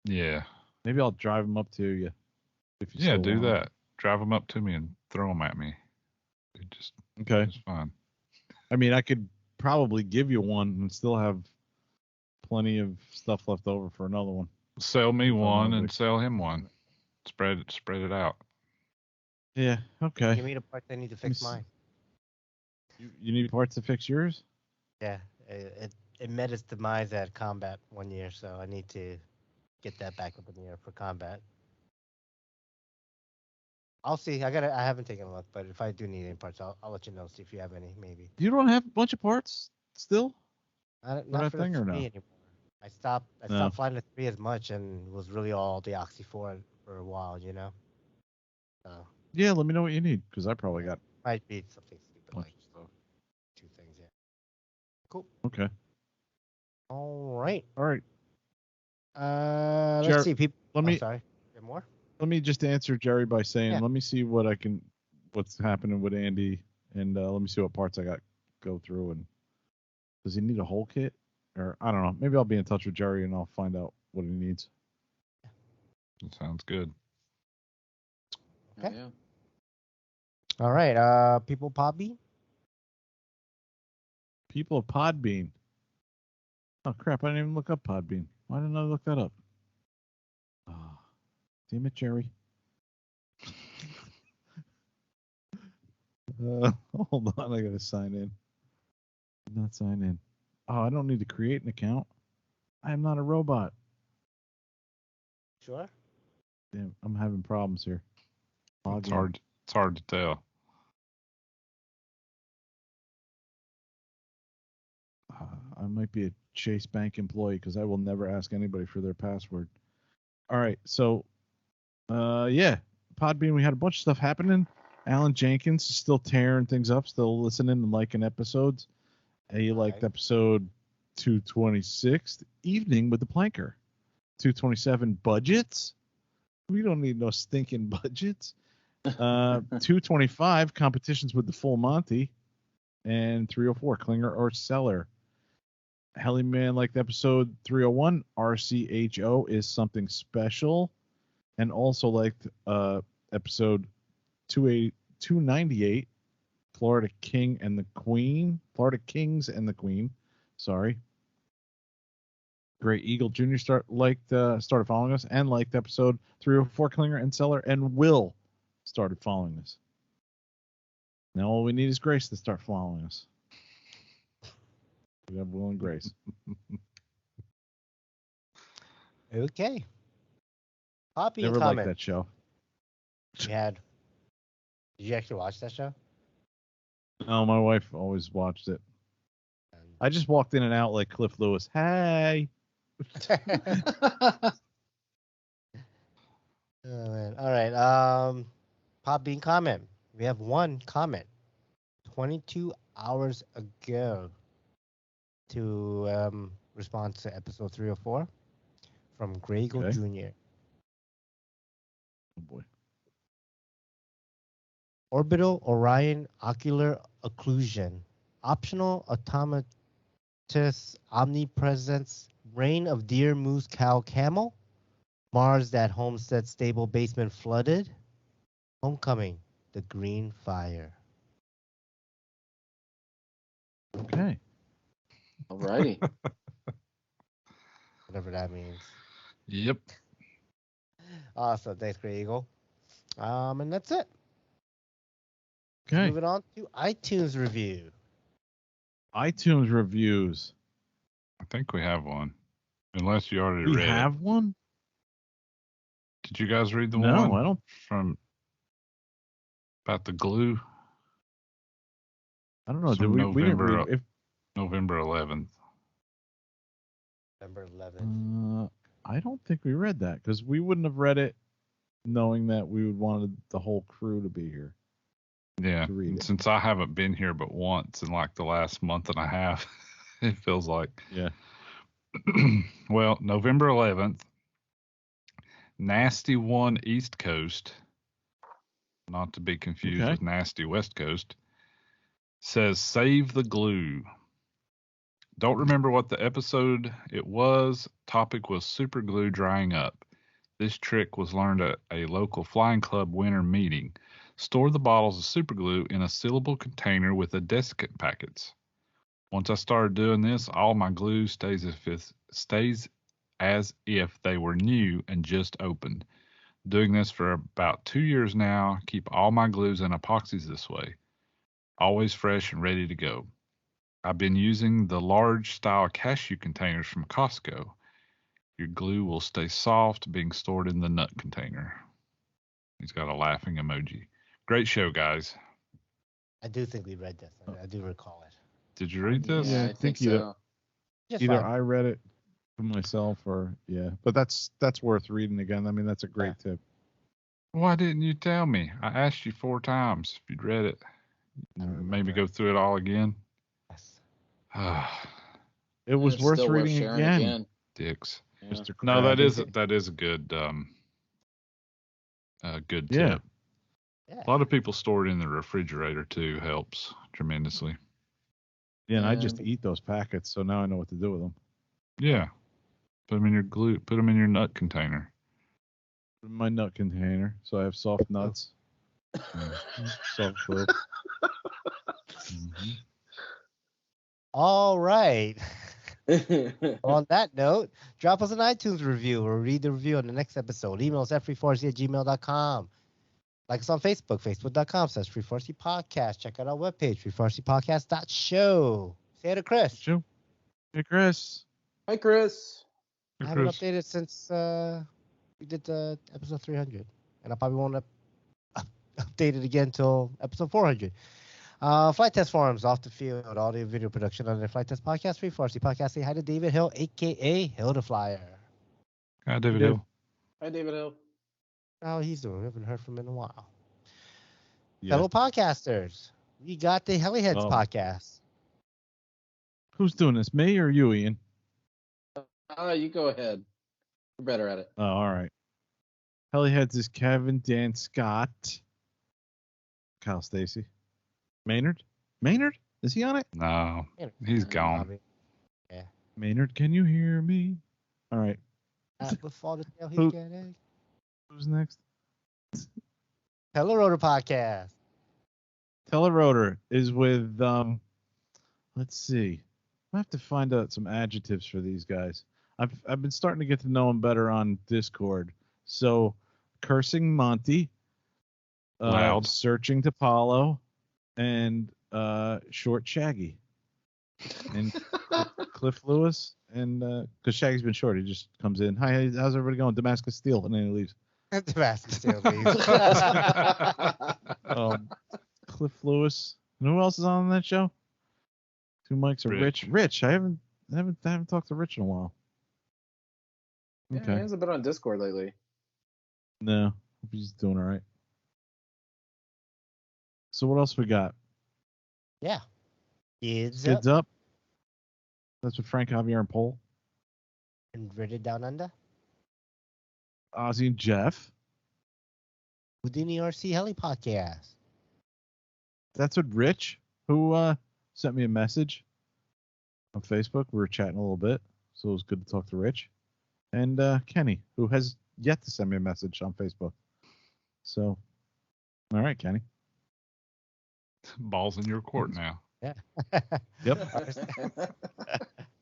Yeah. Maybe I'll drive them up to you. If you do that. Drive them up to me and throw them at me. It's fine. I mean, I could probably give you one and still have plenty of stuff left over for another one. Sell me one and sell him one. Spread it out. Yeah, okay. Give me the parts I need to fix mine. You need parts to fix yours? Yeah, it met its demise at combat 1 year, so I need to get that back up in the air for combat. I'll see. I haven't taken a look, but if I do need any parts, I'll let you know. See if you have any, maybe. You don't have a bunch of parts still? Not for the 3 anymore. I stopped flying the 3 as much and was really all the Oxy 4 for a while, you know. So. Yeah, let me know what you need because I probably got. Might be something stupid like stuff. 2 things, yeah. Cool. Okay. All right. Let's see. People. Sorry. You have more? Let me just answer Jerry by saying, let me see what's happening with Andy, and let me see what parts I got go through. And does he need a whole kit, or I don't know? Maybe I'll be in touch with Jerry and I'll find out what he needs. That sounds good. Okay. Yeah. All right. People Podbean. People of Podbean. Oh crap! I didn't even look up Podbean. Why didn't I look that up? Oh, damn it, Jerry. Hold on, I gotta sign in. Not sign in. Oh, I don't need to create an account. I am not a robot. Sure. Damn, I'm having problems here. It's hard to tell. I might be a Chase Bank employee because I will never ask anybody for their password. All right, so Podbean, we had a bunch of stuff happening. Alan Jenkins is still tearing things up, still listening and liking episodes. He liked episode 226, Evening with the Planker. 227, Budgets. We don't need no stinking budgets. 225, Competitions with the Full Monty. And 304, Klinger or Seller. Hellyman liked episode 301, RCHO is something special. And also liked episode 298, Florida Kings and the Queen. Sorry. Great Eagle Jr. started following us and liked episode 304, Klinger and Seller, and Will started following us. Now all we need is Grace to start following us. We have Will and Grace. Okay. Poppy Never comment. liked that show. Did you actually watch that show? No, my wife always watched it. I just walked in and out like Cliff Lewis. Hey. Oh, man. All right. Podbean comment. We have one comment. 22 hours ago to respond to episode 304 from Grego Jr. Oh boy. Orbital Orion ocular occlusion. Optional automatus omnipresence. Rain of deer, moose, cow, camel. Mars that homestead stable basement flooded. Homecoming, the green fire. Okay. Alrighty. Whatever that means. Yep. Awesome. Thanks, Grey Eagle. And that's it. Okay. Moving on to iTunes review. iTunes reviews. I think we have one. Unless you already We read have it. one? Did you guys read the one? No, I don't. From about the glue? I don't know. From Did we didn't read November 11th. November 11th. I don't think we read that because we wouldn't have read it knowing that we would want the whole crew to be here. Yeah, To read it. since I haven't been here but once in like the last month and a half, it feels like. Yeah. Well, November 11th, Nasty One East Coast, not to be confused with Nasty West Coast, says save the glue. Don't remember what the episode it was. Topic was super glue drying up. This trick was learned at a local flying club winter meeting. Store the bottles of super glue in a sealable container with the desiccant packets. Once I started doing this, all my glue stays as if they were new and just opened. Doing this for about 2 years now. Keep all my glues and epoxies this way. Always fresh and ready to go. I've been using the large style cashew containers from Costco. Your glue will stay soft, being stored in the nut container. He's got a laughing emoji. Great show, guys. I do think we read this. I do recall it. Did you read this? Yeah, I think so. Either I read it for myself or but that's worth reading again. I mean, that's a great tip. Why didn't you tell me? I asked you 4 times if you'd read it. Maybe go through it all again. Yes. It was It's worth still reading sharing again. Dicks. Yeah. Mr. No, Crab. that is a good good tip. Yeah. Yeah. A lot of people store it in the refrigerator too. Helps tremendously. Yeah, and I just eat those packets, so now I know what to do with them. Yeah. Put them in your glue. Put them in your nut container. Put 'em in my nut container, so I have soft nuts. Soft glue. Mm-hmm. All right. On that note, drop us an iTunes review or read the review on the next episode. Email us at FreeForcy@gmail.com. Like us on Facebook, Facebook.com/FreeForcy Podcast. Check out our webpage, FreeForcyPodcast.show. Say hi to Chris. Sure. Hey, Chris. Hi, Chris. I haven't updated since we did the episode 300. And I probably won't update it again until episode 400. Flight Test Forums, Off the Field, audio video production on the Flight Test Podcast, Free Forcy Podcast. Say hi to David Hill, a.k.a. Hill the Flyer. Hi, David Hill. Hi, David Hill. How he's doing? We haven't heard from him in a while. Yeah. Fellow podcasters, we got the Heliheads podcast. Who's doing this, me or you, Iaen? You go ahead. You're better at it. Oh, all right. Heliheads is Kevin, Dan, Scott, Kyle Stacy. Maynard? Is he on it? No, he's gone. Yeah. Maynard, can you hear me? All right. With all the tail he's getting. Who's next? Telerotor podcast. Telerotor is with let's see. I have to find out some adjectives for these guys. I've been starting to get to know them better on Discord. So, cursing Monty, Loud, searching to Paulo, and short Shaggy, and Cliff Lewis, and because Shaggy's been short, he just comes in. Hi, how's everybody going? Damascus Steel, and then he leaves. Damascus Steel leaves. Cliff Lewis. And who else is on that show? 2 mics are Rich. I haven't talked to Rich in a while. Yeah, he hasn't been on Discord lately. No, hope he's doing all right. So what else we got? Yeah. Kids Up. That's with Frank, Javier, and Paul. And Reddit Down Under. Ozzy and Jeff. Houdini RC Heli podcast. That's with Rich, who sent me a message on Facebook. We were chatting a little bit, so it was good to talk to Rich. And Kenny, who has yet to send me a message on Facebook. So, all right, Kenny. Ball's in your court now. Yeah. Yep.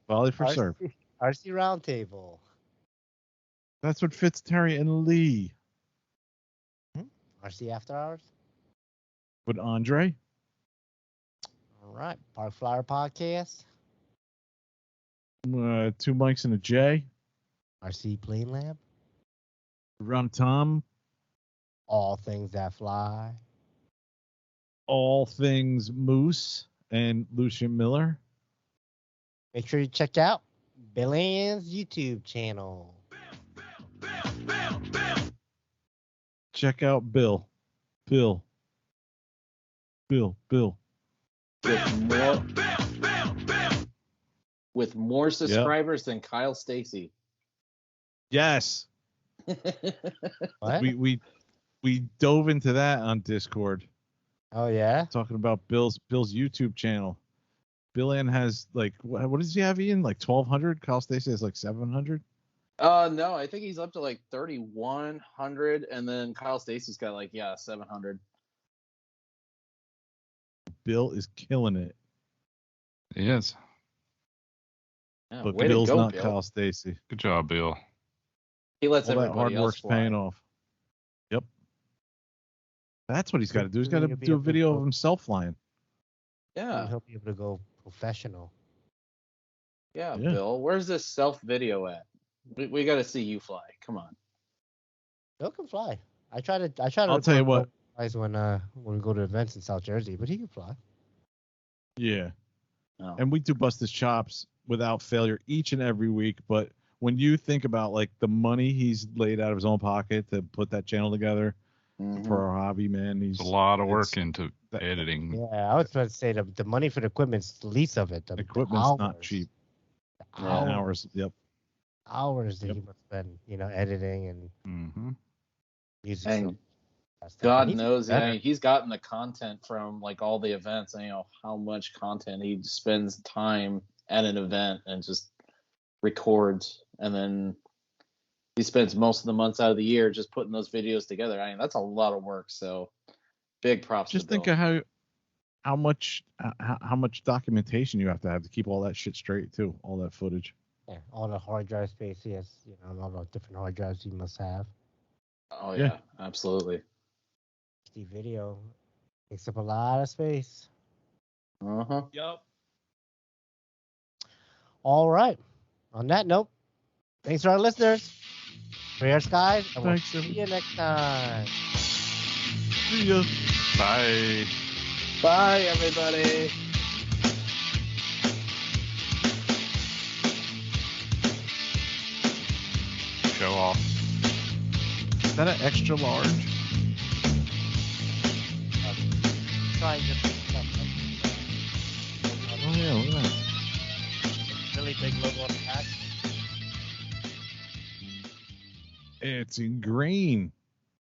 Volley for serve. RC Roundtable. That's what fits Terry and Lee. RC After Hours. With Andre. All right. Park Flyer podcast. 2 mics and a J. RC Plane Lab. Rum Tom. All Things That Fly. All Things Moose and Lucian Miller. Make sure you check out Bill Ann's YouTube channel. Check out Bill. Bill. With more subscribers than Kyle Stacy. Yes. What? We dove into that on Discord. Oh yeah. Talking about Bill's YouTube channel. Iaen has like what does he have, Iaen? Like 1,200. Kyle Stacy has like 700. No, I think he's up to like 3,100, and then Kyle Stacy's got like 700. Bill is killing it. He is. Yeah, But way Bill's to go, not Bill. Kyle Stacy. Good job, Bill. He lets All that everybody hard else work's fly. paying off. Yep. That's what he's got to do. He's got to He'll be do a able to video go- of himself flying. Yeah, He'll be able to go professional. yeah, Yeah. Bill. Where's this self video at? We got to see you fly. Come on. Bill can fly. I try to. I'll tell you what. Flies when we go to events in South Jersey, but he can fly. Yeah. No. And we do bust his chops without failure each and every week. But when you think about like the money he's laid out of his own pocket to put that channel together for our hobby, man, It's a lot of work into editing. Yeah, I was about to say the money for the equipment's the least of it. The equipment's not hours. cheap. The Yeah. Hours. Yep. hours that Yep. he must spend, editing and Mm-hmm. music. And stuff. God He's knows, better. he's gotten the content from like all the events, and how much content he spends time at an event and just records, and then he spends most of the months out of the year just putting those videos together. I mean, that's a lot of work. So big props. Just to think Bill. of how much documentation you have to keep all that shit straight too, all that footage. Yeah, all the hard drive space he has, and all the different hard drives he must have. Oh Yeah. yeah, absolutely. The video takes up a lot of space. Uh-huh. Yep. All right. On that note, thanks to our listeners. Prayers, guys, and we'll Thanks, see you next time. See ya. Bye. Bye, everybody. Show off. Is that an extra large? Try and just Oh yeah, look at that. really big logo on the back. It's in green.